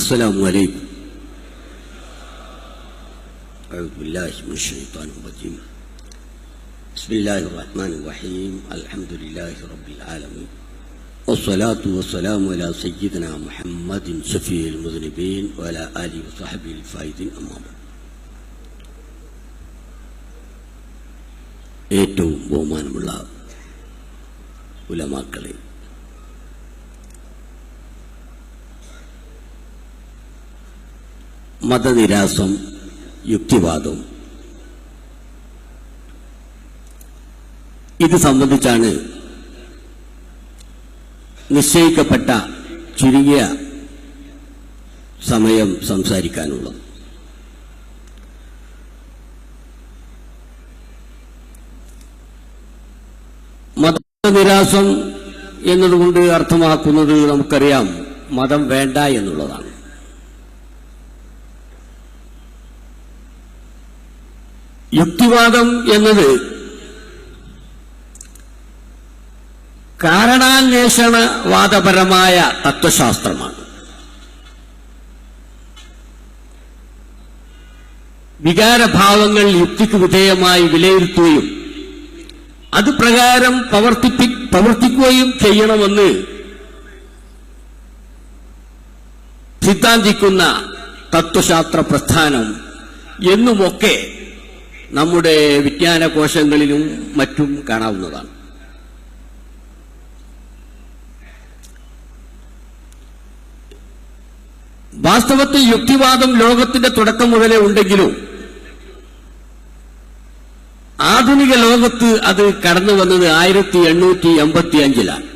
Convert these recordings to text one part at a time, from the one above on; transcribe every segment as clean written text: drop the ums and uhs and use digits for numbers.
السلام عليكم. أعوذ بالله من الشيطان الرجيم. بسم الله الرحمن الرحيم. الحمد لله رب العالمين، والصلاة والسلام على سيدنا محمد شفيع المذنبين وعلى آله وصحبه الفائزين. أما بعد. ഏറ്റവും ബഹുമാനമുള്ള ഉലമാക്കളെ, മതനിരാസം, യുക്തിവാദം, ഇത് സംബന്ധിച്ചാണ് നിശ്ചയിക്കപ്പെട്ട ചുരുങ്ങിയ സമയം സംസാരിക്കാനുള്ളത്. മതനിരാസം എന്നതുകൊണ്ട് അർത്ഥമാക്കുന്നത് നമുക്കറിയാം, മതം വേണ്ട എന്നുള്ളതാണ്. യുക്തിവാദം എന്നത് കാരണാന്വേഷണവാദപരമായ തത്വശാസ്ത്രമാണ്. വികാരഭാവങ്ങൾ യുക്തിക്ക് വിധേയമായി വിലയിരുത്തുകയും അത് പ്രകാരം പ്രവർത്തിക്കുകയും ചെയ്യണമെന്ന് സിദ്ധാന്തിക്കുന്ന തത്വശാസ്ത്ര പ്രസ്ഥാനം എന്നുമൊക്കെ നമ്മുടെ വിജ്ഞാനകോശങ്ങളിലും മറ്റും കാണാവുന്നതാണ്. വാസ്തവത്തിൽ യുക്തിവാദം ലോകത്തിന്റെ തുടക്കം മുതലേ ഉണ്ടെങ്കിലും ആധുനിക ലോകത്ത് അത് കടന്നു വന്നത് 1885-ലാണ്.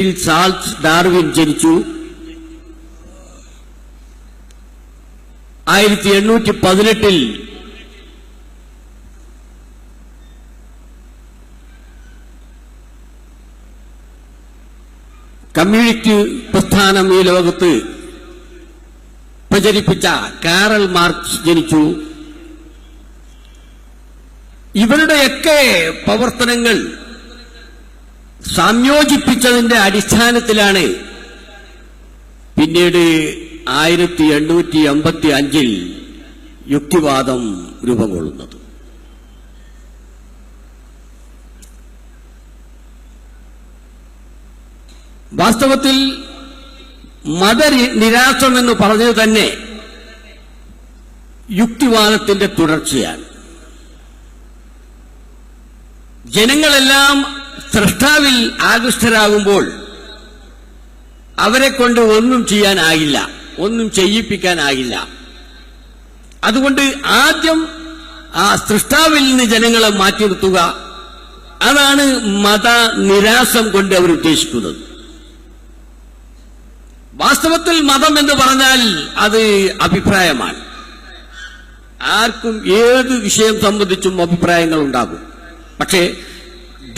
ൽ ചാൾസ് ഡാർവിൻ ജനിച്ചു. 1818 കമ്മ്യൂണിസ്റ്റ് പ്രസ്ഥാനം ഈ ലോകത്ത് പ്രചരിപ്പിച്ച കാറൽ മാർക്സ് ജനിച്ചു. ഇവരുടെയൊക്കെ പ്രവർത്തനങ്ങൾ സംയോജിപ്പിച്ചതിന്റെ അടിസ്ഥാനത്തിലാണ് പിന്നീട് 1885 യുക്തിവാദം രൂപം കൊള്ളുന്നത്. വാസ്തവത്തിൽ മതനിരാസം എന്ന് പറഞ്ഞത് തന്നെ യുക്തിവാദത്തിന്റെ തുടർച്ചയാണ്. ജനങ്ങളെല്ലാം സ്രഷ്ടാവിൽ ആകൃഷ്ടരാകുമ്പോൾ അവരെ കൊണ്ട് ഒന്നും ചെയ്യാനാകില്ല, ഒന്നും ചെയ്യിപ്പിക്കാനാകില്ല. അതുകൊണ്ട് ആദ്യം ആ സൃഷ്ടാവിൽ നിന്ന് ജനങ്ങളെ മാറ്റി നിർത്തുക, അതാണ് മതനിരാസം കൊണ്ട് അവർ ഉദ്ദേശിക്കുന്നത്. വാസ്തവത്തിൽ മതം എന്ന് പറഞ്ഞാൽ അത് അഭിപ്രായമാണ്. ആർക്കും ഏത് വിഷയം സംബന്ധിച്ചും അഭിപ്രായങ്ങൾ ഉണ്ടാകും. പക്ഷേ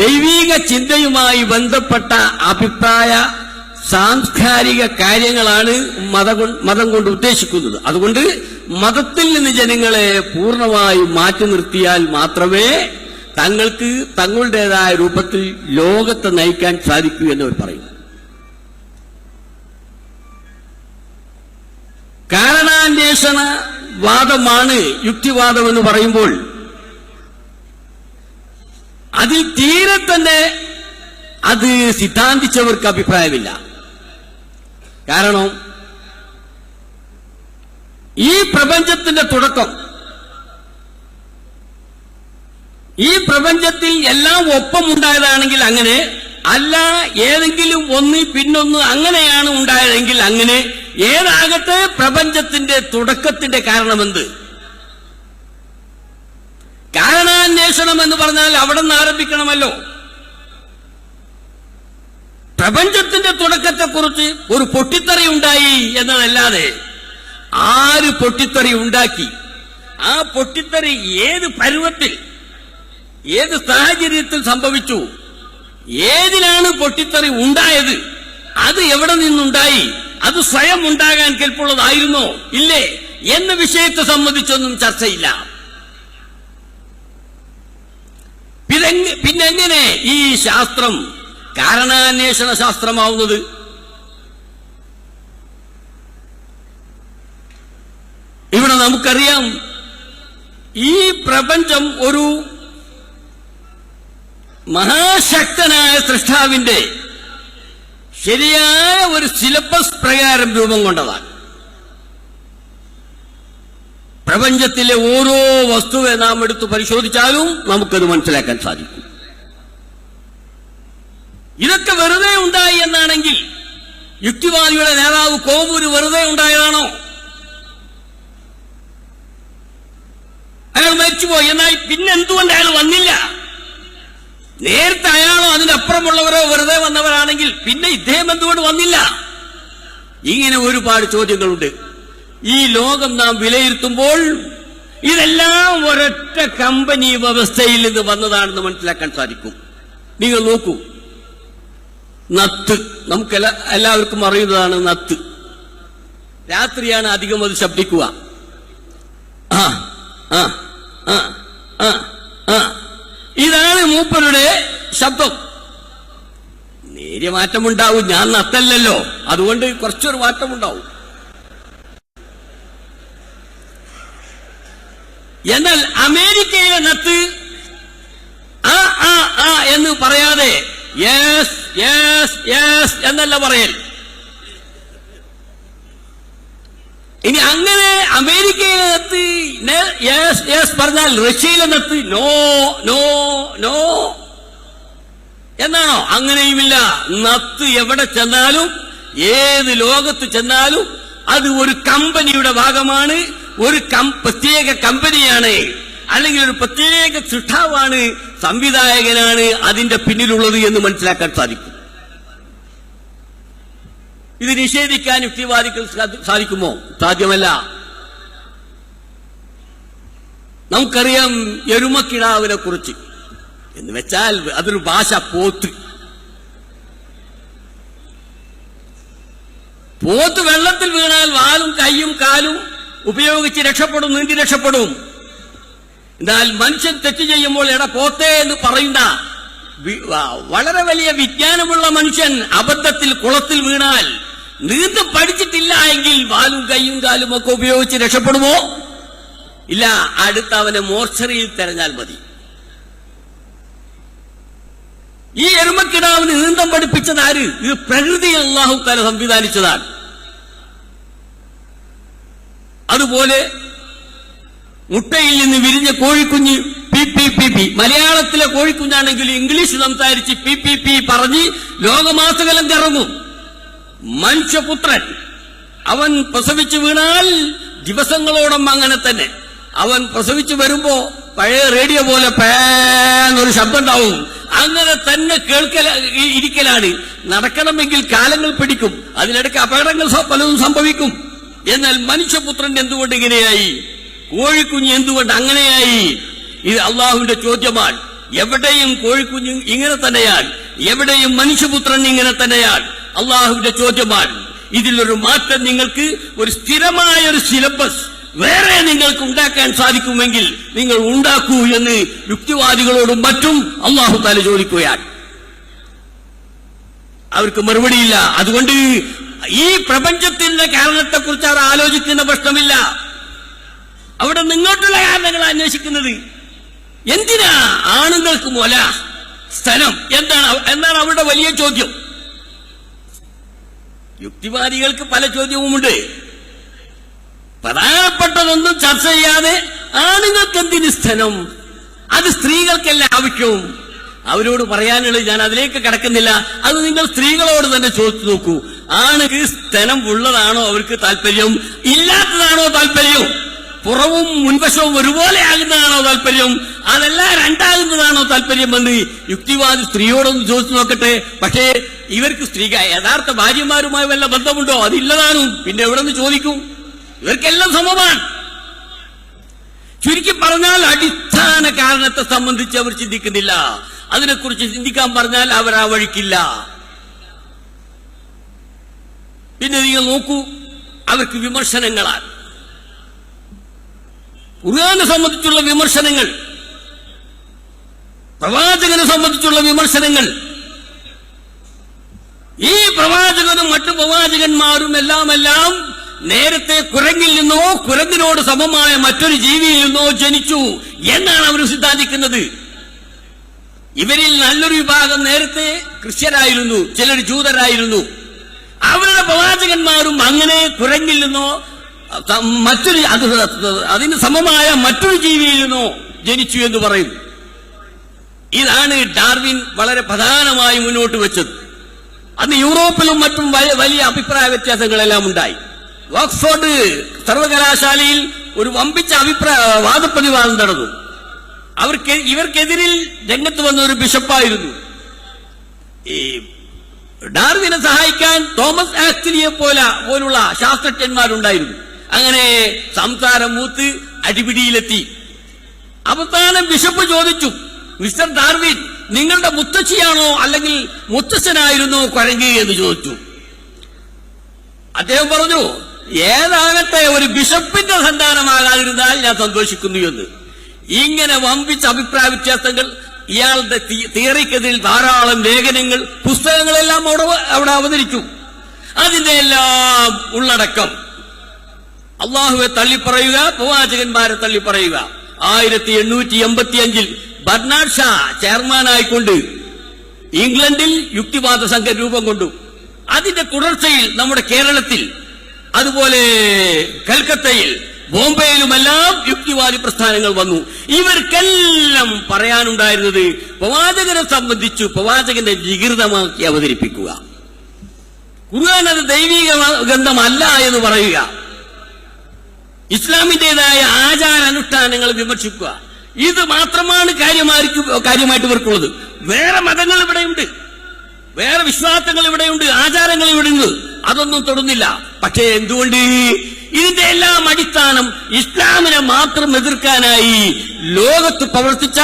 ദൈവീക ചിന്തയുമായി ബന്ധപ്പെട്ട അഭിപ്രായ സാംസ്കാരിക കാര്യങ്ങളാണ് മതം കൊണ്ട് ഉദ്ദേശിക്കുന്നത്. അതുകൊണ്ട് മതത്തിൽ നിന്ന് ജനങ്ങളെ പൂർണ്ണമായി മാറ്റി നിർത്തിയാൽ മാത്രമേ തങ്ങൾക്ക് തങ്ങളുടേതായ രൂപത്തിൽ ലോകത്തെ നയിക്കാൻ സാധിക്കൂ എന്നവർ പറയും. കാരണാന്വേഷണവാദമാണ് യുക്തിവാദം എന്ന് പറയുമ്പോൾ അതിൽ തീരെ തന്നെ അത് സിദ്ധാന്തിച്ചവർക്ക് അഭിപ്രായമില്ല. കാരണം ഈ പ്രപഞ്ചത്തിന്റെ തുടക്കം, ഈ പ്രപഞ്ചത്തിൽ എല്ലാം ഒപ്പമുണ്ടായതാണെങ്കിൽ അങ്ങനെ, അല്ല ഏതെങ്കിലും ഒന്ന് പിന്നൊന്ന് അങ്ങനെയാണ് ഉണ്ടായതെങ്കിൽ അങ്ങനെ, ഏതാകട്ടെ പ്രപഞ്ചത്തിന്റെ തുടക്കത്തിന്റെ കാരണമെന്ത്? കാരണാന്വേഷണം എന്ന് പറഞ്ഞാൽ അവിടെ നിന്ന് ആരംഭിക്കണമല്ലോ. പ്രപഞ്ചത്തിന്റെ തുടക്കത്തെക്കുറിച്ച് ഒരു പൊട്ടിത്തെറി ഉണ്ടായി എന്നതല്ലാതെ ആര് പൊട്ടിത്തെറി ഉണ്ടാക്കി, ആ പൊട്ടിത്തെറി ഏത് പരുവത്തിൽ, ഏത് സാഹചര്യത്തിൽ സംഭവിച്ചു, ഏതിനാണ് പൊട്ടിത്തെറി ഉണ്ടായത്, അത് എവിടെ നിന്നുണ്ടായി, അത് സ്വയം ഉണ്ടാകാൻ കെൽപ്പുള്ളതായിരുന്നോ ഇല്ലേ എന്ന വിഷയത്തെ സംബന്ധിച്ചൊന്നും ചർച്ചയില്ല. പിന്നെങ്ങനെ ഈ ശാസ്ത്രം കാരണാന്വേഷണ ശാസ്ത്രമാവുന്നത്. ഇവിടെ നമുക്കറിയാം, ഈ പ്രപഞ്ചം ഒരു മഹാശക്തനായ സൃഷ്ടാവിന്റെ ശരിയായ ഒരു സിലബസ് പ്രകാരം രൂപം കൊണ്ടതാണ്. പ്രപഞ്ചത്തിലെ ഓരോ വസ്തുവെ നാം എടുത്തു പരിശോധിച്ചാലും നമുക്കത് മനസ്സിലാക്കാൻ സാധിക്കും. ഇതൊക്കെ വെറുതെ ഉണ്ടായി എന്നാണെങ്കിൽ യുക്തിവാദിയുടെ നേതാവ് കോവൂര് വെറുതെ ഉണ്ടായതാണോ? അയാൾ മരിച്ചുപോയി, എന്നാൽ പിന്നെ എന്തുകൊണ്ട് അയാൾ വന്നില്ല? നേരത്തെ അയാളോ അതിനപ്പുറമുള്ളവരോ വെറുതെ വന്നവരാണെങ്കിൽ പിന്നെ ഇദ്ദേഹം എന്തുകൊണ്ട് വന്നില്ല? ഇങ്ങനെ ഒരുപാട് ചോദ്യങ്ങളുണ്ട്. ഈ ലോകം നാം വിലയിരുത്തുമ്പോൾ ഇതെല്ലാം ഒരൊറ്റ കമ്പനി വ്യവസ്ഥയിൽ നിന്ന് വന്നതാണെന്ന് മനസ്സിലാക്കാൻ സാധിക്കും. നിങ്ങൾ നോക്കൂ, നത്ത് നമുക്ക് എല്ലാവർക്കും അറിയുന്നതാണ്. നത്ത് രാത്രിയാണ് അധികം അത് ശബ്ദിക്കുക. ഇതാണ് മൂപ്പരുടെ ശബ്ദം. നേരിയ മാറ്റമുണ്ടാവും. ഞാൻ നത്തല്ലല്ലോ, അതുകൊണ്ട് കുറച്ചൊരു മാറ്റമുണ്ടാവും. എന്നാൽ അമേരിക്കയിലെ നത്ത് ആ ആ ആ എന്ന് പറയാതെ യെസ് യെസ് യെസ് എന്നല്ല പറയൽ. ഇനി അങ്ങനെ അമേരിക്കയിലെ നത്ത് യെസ് യെസ് പറഞ്ഞാൽ റഷ്യയിലെ നത്ത് നോ നോ നോ എന്നാണോ? അങ്ങനെയുമില്ല. നത്ത് എവിടെ ചെന്നാലും, ഏത് ലോകത്ത് ചെന്നാലും അത് ഒരു കമ്പനിയുടെ ഭാഗമാണ്, ഒരു പ്രത്യേക കമ്പനിയാണ്, അല്ലെങ്കിൽ ഒരു പ്രത്യേക സൃഷ്ടാവാണ്, സംവിധായകനാണ് അതിന്റെ പിന്നിലുള്ളത് എന്ന് മനസ്സിലാക്കാൻ സാധിക്കും. ഇത് നിഷേധിക്കാൻ യുക്തിവാദികൾ സാധിക്കുമോ? സാധ്യമല്ല. നമുക്കറിയാം എരുമക്കിടാവിനെ കുറിച്ച്. എന്ന് വെച്ചാൽ അതൊരു ഭാഷ. പോത്ത് വെള്ളത്തിൽ വീണാൽ വാലും കൈയും കാലും ഉപയോഗിച്ച് രക്ഷപ്പെടും, നീന്തി രക്ഷപ്പെടും. എന്നാൽ മനുഷ്യൻ തെറ്റ് ചെയ്യുമ്പോൾ എടാ പോത്തേ എന്ന് പറയുന്ന വളരെ വലിയ വിജ്ഞാനമുള്ള മനുഷ്യൻ അബദ്ധത്തിൽ കുളത്തിൽ വീണാൽ നീന്തം പഠിച്ചിട്ടില്ല എങ്കിൽ വാലും കൈയും കാലും ഒക്കെ ഉപയോഗിച്ച് രക്ഷപ്പെടുമോ? ഇല്ല. അടുത്ത് അവനെ മോർച്ചറിയിൽ തെരഞ്ഞാൽ മതി. ഈ എരുമക്കിടാവിന് നീന്തം പഠിപ്പിച്ചത് ആര്? ഇത് പ്രകൃതി അല്ലാഹു തആല സംവിധാനിച്ചതാണ്. അതുപോലെ മുട്ടയിൽ നിന്ന് വിരിഞ്ഞ കോഴിക്കുഞ്ഞ് പി പി പി പി, മലയാളത്തിലെ കോഴിക്കുഞ്ഞാണെങ്കിൽ ഇംഗ്ലീഷ് സംസാരിച്ച് പി പി പി പറഞ്ഞ് ലോകമാസകലം കറങ്ങും. മനുഷ്യപുത്രൻ അവൻ പ്രസവിച്ചു വീണാൽ ദിവസങ്ങളോളം അങ്ങനെ തന്നെ. അവൻ പ്രസവിച്ചു വരുമ്പോ പഴയ റേഡിയോ പോലെ പേന്നൊരു ശബ്ദം ഉണ്ടാവും. അങ്ങനെ തന്നെ ഇരിക്കലാണ്. നടക്കണമെങ്കിൽ കാലങ്ങൾ പിടിക്കും, അതിനിടയ്ക്ക് അപകടങ്ങൾ പലതും സംഭവിക്കും. എന്നാൽ മനുഷ്യപുത്രൻ എന്തുകൊണ്ട് ഇങ്ങനെയായി? കോഴിക്കുഞ്ഞ് എന്തുകൊണ്ട് അങ്ങനെയായി? ഇത് അള്ളാഹുവിന്റെ ചോദ്യമാണ്. എവിടെയും കോഴിക്കുഞ്ഞ് ഇങ്ങനെ തന്നെയാണ്, എവിടെയും മനുഷ്യപുത്രൻ ഇങ്ങനെ തന്നെയാണ്. അള്ളാഹുവിന്റെ ചോദ്യമാണ്. ഇതിലൊരു മാറ്റം നിങ്ങൾക്ക്, ഒരു സ്ഥിരമായ ഒരു സിലബസ് വേറെ നിങ്ങൾക്ക് ഉണ്ടാക്കാൻ സാധിക്കുമെങ്കിൽ നിങ്ങൾ ഉണ്ടാക്കൂ എന്ന് യുക്തിവാദികളോടും മറ്റും അല്ലാഹു തആല ചോദിക്കുകയാണ്. അവർക്ക് മറുപടിയില്ല. അതുകൊണ്ട് ഈ പ്രപഞ്ചത്തിന്റെ കാരണത്തെക്കുറിച്ച് അവർ ആലോചിക്കുന്ന പ്രശ്നമില്ല. അവിടെ നിങ്ങോട്ടുള്ള കാരണങ്ങൾ അന്വേഷിക്കുന്നത്. എന്തിനാ ആണുങ്ങൾക്ക് മുല, സ്ഥലം എന്നാണ് അവരുടെ വലിയ ചോദ്യം. യുക്തിവാദികൾക്ക് പല ചോദ്യവുമുണ്ട്. പ്രധാനപ്പെട്ടതൊന്നും ചർച്ച ചെയ്യാതെ ആണുങ്ങൾക്ക് എന്തിന് സ്ഥലം, അത് സ്ത്രീകൾക്കല്ല ആവശ്യവും. അവരോട് പറയാനുള്ളത്, ഞാൻ അതിലേക്ക് കടക്കുന്നില്ല, അത് നിങ്ങൾ സ്ത്രീകളോട് തന്നെ ചോദിച്ചു നോക്കൂ. ആണുങ്ങൾക്ക് സ്ഥലം ഉള്ളതാണോ അവർക്ക് താല്പര്യം, ഇല്ലാത്തതാണോ താല്പര്യം? പുറവും മുൻവശവും ഒരുപോലെ ആകുന്നതാണോ താല്പര്യം, അതല്ല രണ്ടാകുന്നതാണോ താല്പര്യമെന്ന് യുക്തിവാദി സ്ത്രീയോടൊന്ന് ചോദിച്ചു നോക്കട്ടെ. പക്ഷേ ഇവർക്ക് യഥാർത്ഥ ഭാര്യമാരുമായി വല്ല ബന്ധമുണ്ടോ? അതില്ലതാനും. പിന്നെ എവിടെ നിന്ന് ചോദിക്കും? ഇവർക്കെല്ലാം സമമാണ്. ചുരുക്കി പറഞ്ഞാൽ അടിസ്ഥാന കാരണത്തെ സംബന്ധിച്ച് അവർ ചിന്തിക്കുന്നില്ല. അതിനെക്കുറിച്ച് ചിന്തിക്കാൻ പറഞ്ഞാൽ അവർ ആ വഴിക്കില്ല. പിന്നെ നിങ്ങൾ നോക്കൂ, അവർക്ക് വിമർശനങ്ങളാണ്. ഖുർആനെ സംബന്ധിച്ചുള്ള വിമർശനങ്ങൾ, പ്രവാചകനെ സംബന്ധിച്ചുള്ള വിമർശനങ്ങൾ, മുഹമ്മദും മറ്റു പ്രവാചകന്മാരും എല്ലാം നേരത്തെ കുരങ്ങിൽ നിന്നോ കുരങ്ങിനോട് സമമായ മറ്റൊരു ജീവിയിൽ നിന്നോ ജനിച്ചു എന്നാണ് അവർ സിദ്ധാന്തിക്കുന്നത്. ഇവരിൽ നല്ലൊരു വിഭാഗം നേരത്തെ ക്രിസ്ത്യരായിരുന്നു, ചിലർ ജൂതരായിരുന്നു. അവരുടെ പ്രവാചകന്മാരും അങ്ങനെ കുരങ്ങിൽ നിന്നോ അതിന് സമമായ മറ്റൊരു ജീവിയിൽ നിന്നോ ജനിച്ചു എന്ന് പറയുന്നു. ഇതാണ് ഡാർവിൻ വളരെ പ്രധാനമായി മുന്നോട്ട് വെച്ചത്. അന്ന് യൂറോപ്പിലും മറ്റും വലിയ അഭിപ്രായ വ്യത്യാസങ്ങളെല്ലാം ഉണ്ടായി. ഓക്സ്ഫോർഡ് സർവകലാശാലയിൽ ഒരു വമ്പിച്ച വാദപ്രതിവാദം നടന്നു. ഇവർക്കെതിരിൽ രംഗത്ത് വന്ന ഒരു ബിഷപ്പായിരുന്നു. ഈ ഡാർവിനെ സഹായിക്കാൻ തോമസ് ആക്ച്വലിയെ പോലുള്ള ശാസ്ത്രജ്ഞന്മാരുണ്ടായിരുന്നു. അങ്ങനെ സംസാരം മൂത്ത് അടിപിടിയിലെത്തി. അവസാനം ബിഷപ്പ് ചോദിച്ചു, മിസ്റ്റർ ഡാർവിൻ, നിങ്ങളുടെ മുത്തച്ഛിയാണോ അല്ലെങ്കിൽ മുത്തച്ഛനായിരുന്നോ കുരങ്ങ് എന്ന് ചോദിച്ചു. അദ്ദേഹം പറഞ്ഞു, ഏതാകട്ടെ ഒരു ബിഷപ്പിന്റെ സന്താനമാകാതിരുന്നാൽ ഞാൻ സന്തോഷിക്കുന്നു എന്ന്. ഇങ്ങനെ വമ്പിച്ച അഭിപ്രായ വ്യത്യാസങ്ങൾ, ഇയാളുടെ തിയറിക്കെതിരിൽ ധാരാളം ലേഖനങ്ങൾ, പുസ്തകങ്ങളെല്ലാം അവിടെ അവതരിച്ചു. അതിന്റെ എല്ലാം ഉള്ളടക്കം അള്ളാഹുവെ തള്ളിപ്പറയുക, പ്രവാചകന്മാരെ തള്ളിപ്പറയുക. 1885 ബർണാഡ് ഷാ ചെയർമാനായിക്കൊണ്ട് ഇംഗ്ലണ്ടിൽ യുക്തിവാദ സംഘം രൂപം കൊണ്ടു. അതിന്റെ തുടർച്ചയിൽ നമ്മുടെ കേരളത്തിൽ, അതുപോലെ കൽക്കത്തയിൽ, ബോംബെയിലുമെല്ലാം യുക്തിവാദി പ്രസ്ഥാനങ്ങൾ വന്നു. ഇവർക്കെല്ലാം പറയാനുണ്ടായിരുന്നത് പ്രവാചകനെ സംബന്ധിച്ചു പ്രവാചകന്റെ വികൃതമാക്കി അവതരിപ്പിക്കുക, ഖുർആൻ അത് ദൈവിക ഗ്രന്ഥമല്ല എന്ന് പറയുക, ഇസ്ലാമിന്റേതായ ആചാരാനുഷ്ഠാനങ്ങൾ വിമർശിക്കുക. ഇത് മാത്രമാണ് കാര്യമായിട്ട് ഇവർക്കുള്ളത്. വേറെ മതങ്ങൾ ഇവിടെയുണ്ട്, വേറെ വിശ്വാസങ്ങൾ ഇവിടെയുണ്ട്, ആചാരങ്ങൾ ഇവിടെയുണ്ട്, അതൊന്നും തൊടുന്നില്ല. പക്ഷേ എന്തുകൊണ്ട്? ഇതിന്റെ എല്ലാം അടിസ്ഥാനം ഇസ്ലാമിനെ മാത്രം എതിർക്കാനായി ലോകത്ത് പ്രവർത്തിച്ച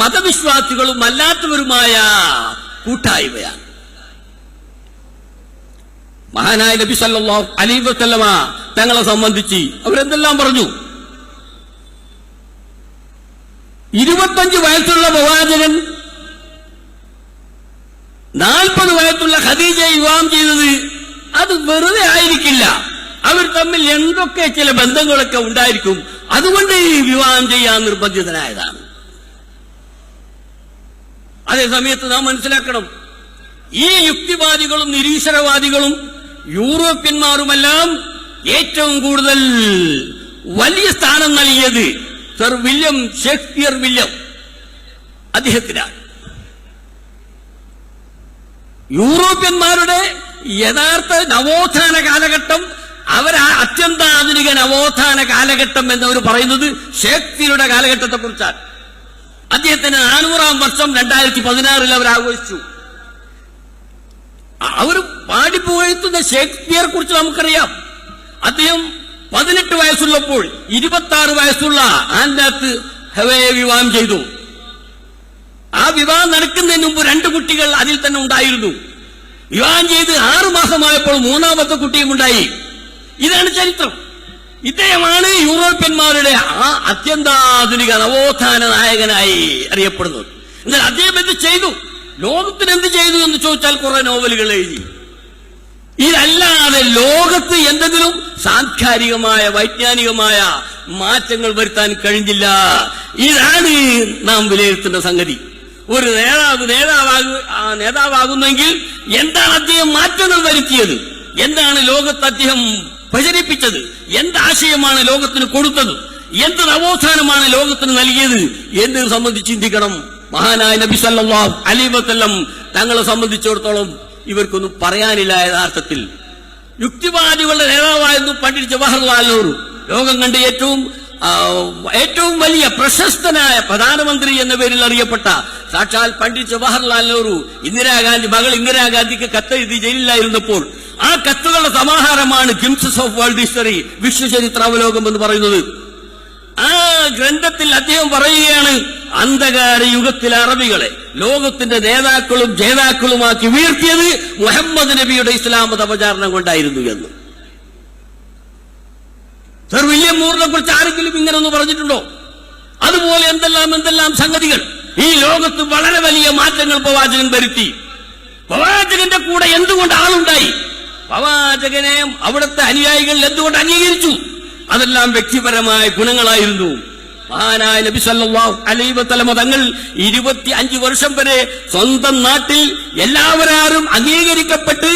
മതവിശ്വാസികളും അല്ലാത്തവരുമായ കൂട്ടായ്മയാണ്. മഹാനായ നബി സല്ലല്ലാഹു അലൈഹി വസല്ലമ തങ്ങളെ സംബന്ധിച്ച് അവരെന്തെല്ലാം പറഞ്ഞു? 25 വയസ്സുള്ള പ്രവാചകൻ 40 വയസ്സുള്ള ഖദീജയെ വിവാഹം ചെയ്തത് അത് വെറുതെ ആയിരിക്കില്ല. അവർ തമ്മിൽ എന്തൊക്കെ ചില ബന്ധങ്ങളൊക്കെ ഉണ്ടായിരിക്കും. അതുകൊണ്ട് ഈ വിവാഹം ചെയ്യാൻ നിർബന്ധിതനായതാണ്. അതേ സമയത്ത് നാം മനസ്സിലാക്കണം, ഈ യുക്തിവാദികളും നിരീശ്വരവാദികളും യൂറോപ്യന്മാരുമെല്ലാം ഏറ്റവും കൂടുതൽ വലിയ സ്ഥാനം നൽകിയത് സർ വില്യം ഷേക്സ്പിയർ അദ്ദേഹത്തിനാണ്. യൂറോപ്യന്മാരുടെ യഥാർത്ഥ നവോത്ഥാന കാലഘട്ടം, അത്യന്താധുനിക നവോത്ഥാന കാലഘട്ടം എന്നവർ പറയുന്നത് ഷേക്സ്പിയറുടെ കാലഘട്ടത്തെ കുറിച്ചാണ്. അദ്ദേഹത്തിന് 400-ാം വർഷം 2016 അവർ ആഘോഷിച്ചു. അവർ പാടിപ്പുകഴ്ത്തുന്ന ഷേക്സ്പിയറെ കുറിച്ച് നമുക്കറിയാം. അദ്ദേഹം 18 വയസ്സുള്ളപ്പോൾ 26 വയസ്സുള്ള ആൻഡാത്ത് ഹെവയെ വിവാഹം ചെയ്തു. ആ വിവാഹം നടക്കുന്നതിന് മുമ്പ് 2 കുട്ടികൾ അതിൽ തന്നെ ഉണ്ടായിരുന്നു. വിവാഹം ചെയ്ത് 6 മാസമായപ്പോൾ 3ാമത്തെ കുട്ടിയും ഉണ്ടായി. ഇതാണ് ചരിത്രം. ഇദ്ദേഹമാണ് യൂറോപ്യന്മാരുടെ ആ അത്യന്താധുനിക നവോത്ഥാന നായകനായി അറിയപ്പെടുന്നത്. എന്നാൽ അദ്ദേഹം എന്ത് ചെയ്തു, ലോകത്തിന് എന്ത് ചെയ്തു എന്ന് ചോദിച്ചാൽ കുറെ നോവലുകൾ എഴുതി. ഇതല്ലാതെ ലോകത്ത് എന്തെങ്കിലും സാംസ്കാരികമായ വൈജ്ഞാനികമായ മാറ്റങ്ങൾ വരുത്താൻ കഴിഞ്ഞില്ല. ഇതാണ് നാം വിലയിരുത്തേണ്ട സംഗതി. ഒരു നേതാവാകുന്നെങ്കിൽ എന്താണ് അദ്ദേഹം മാറ്റങ്ങൾ വരുത്തിയത്, എന്താണ് ലോകത്ത് അദ്ദേഹം പ്രചരിപ്പിച്ചത്, എന്താശയമാണ് ലോകത്തിന് കൊടുത്തത്, എന്ത് നവോത്ഥാനമാണ് ലോകത്തിന് നൽകിയത് എന്ന് സംബന്ധിച്ച് ചിന്തിക്കണം. മഹാനായ നബി സല്ലല്ലാഹു അലൈഹി വസല്ലം തങ്ങളെ സംബന്ധിച്ചിടത്തോളം ഇവർക്കൊന്നും പറയാനില്ല. യഥാർത്ഥത്തിൽ യുക്തിവാദികളുടെ നേതാവായിരുന്നു പണ്ഡിറ്റ് ജവഹർലാൽ നെഹ്റു. ലോകം കണ്ട ഏറ്റവും വലിയ പ്രശസ്തനായ പ്രധാനമന്ത്രി എന്ന പേരിൽ അറിയപ്പെട്ട സാക്ഷാൽ പണ്ഡിറ്റ് ജവഹർലാൽ നെഹ്റു മകൾ ഇന്ദിരാഗാന്ധിക്ക് കത്തെഴുതി ജയിലിലായിരുന്നപ്പോൾ ആ കത്തുകളുടെ സമാഹാരമാണ് ഗിംസസ് ഓഫ് വേൾഡ് ഹിസ്റ്ററി, വിശ്വചരിത്രാവലോകം എന്ന് പറയുന്നത്. ആ ഗ്രന്ഥത്തിൽ അദ്ദേഹം പറയുകയാണ്, അന്ധകാര യുഗത്തിലെ അറബികളെ ലോകത്തിന്റെ നേതാക്കളും ജേതാക്കളുമാക്കി ഉയർത്തിയത് മുഹമ്മദ് നബിയുടെ ഇസ്ലാം മത പ്രചാരണം കൊണ്ടായിരുന്നു എന്ന്. സർ വില്യം മൂറിനെ കുറിച്ച് ആരെങ്കിലും ഇങ്ങനെ ഒന്ന് പറഞ്ഞിട്ടുണ്ടോ? അതുപോലെ എന്തെല്ലാം സംഗതികൾ ഈ ലോകത്ത് വളരെ വലിയ മാറ്റങ്ങൾ പ്രവാചകൻ വരുത്തി. പ്രവാചകന്റെ കൂടെ എന്തുകൊണ്ട് ആളുണ്ടായി? പ്രവാചകനെ അവിടുത്തെ അനുയായികൾ എന്തുകൊണ്ട് അംഗീകരിച്ചു? അതെല്ലാം വ്യക്തിപരമായ ഗുണങ്ങളായിരുന്നു. മഹാനായ നബി സല്ലല്ലാഹു അലൈഹി വസല്ലം തങ്ങൾ 25 വർഷം വരെ സ്വന്തം നാട്ടിൽ എല്ലാവരും അംഗീകരിക്കപ്പെട്ട്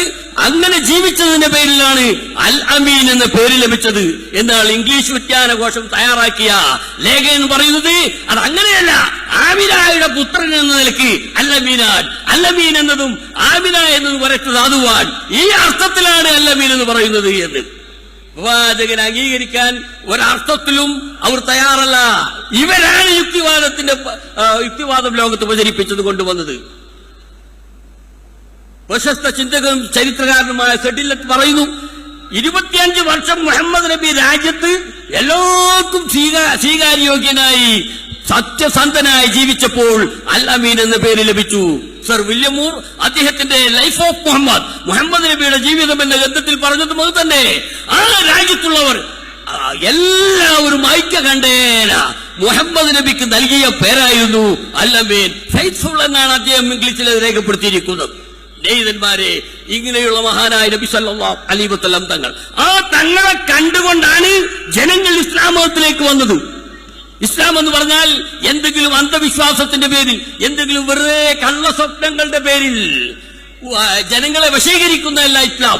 അങ്ങനെ ജീവിച്ചതിന്റെ പേരിലാണ് അൽ അമീൻ എന്ന പേര് ലഭിച്ചത്. എന്നാൽ ഇംഗ്ലീഷ് വിജ്ഞാനകോശം തയ്യാറാക്കിയ ലേഖനം പറയുന്നത് അത് അങ്ങനെയല്ല. ആമിനായുടെ പുത്രൻ എന്ന നിലയ്ക്ക് അല്ലമീൻ എന്നതും ആമിന എന്നതും വരച്ചു സാധുവാൻ ഈ അർത്ഥത്തിലാണ് അല്ലമീൻ എന്ന് പറയുന്നത് എന്ന്. പ്രവാചകനെ അംഗീകരിക്കാൻ ഒരർത്ഥത്തിലും അവർ തയ്യാറല്ല. ഇവരാണ് യുക്തിവാദം ലോകത്ത് പ്രചരിപ്പിച്ചത് കൊണ്ടുവന്നത്. പ്രശസ്ത ചിന്തകനും ചരിത്രകാരനുമായ സെഡില്ലത്ത് പറയുന്നു, 25 വർഷം മുഹമ്മദ് നബി രാജ്യത്ത് എല്ലാവർക്കും സ്വീകാര്യോഗ്യനായി സത്യസന്ധനായി ജീവിച്ചപ്പോൾ അൽ അമീൻ എന്ന പേര് ലഭിച്ചു. സർ വില്യം മൂർ അദ്ദേഹത്തിന്റെ ലൈഫ് ഓഫ് മുഹമ്മദ് നബിയുടെ ജീവിതം എന്ന ഗ്രന്ഥത്തിൽ പറഞ്ഞതും അത് തന്നെ. ആ രാജ്യത്തുള്ളവർ എല്ലാവരും ഐക്യകണ്ഠേന മുഹമ്മദ് നബിക്ക് നൽകിയ പേരായിരുന്നു അൽ അമീൻ. ഫെയ്ത്ത്ഫുൾ എന്നാണ് അദ്ദേഹം ഇംഗ്ലീഷിൽ രേഖപ്പെടുത്തിയിരിക്കുന്നത്. സ്നേഹിതന്മാരെ, ഇങ്ങനെയുള്ള മഹാനായ നബി സല്ലല്ലാഹു അലൈഹി വസല്ലം തങ്ങൾ, ആ തങ്ങളെ കണ്ടുകൊണ്ടാണ് ജനങ്ങൾ ഇസ്ലാം മതത്തിലേക്ക് വന്നത്. ഇസ്ലാം എന്ന് പറഞ്ഞാൽ എന്തെങ്കിലും അന്ധവിശ്വാസത്തിന്റെ പേരിൽ, എന്തെങ്കിലും വെറുതെ കള്ളസ്വപ്നങ്ങളുടെ പേരിൽ ജനങ്ങളെ വശീകരിക്കുന്നതല്ല ഇസ്ലാം.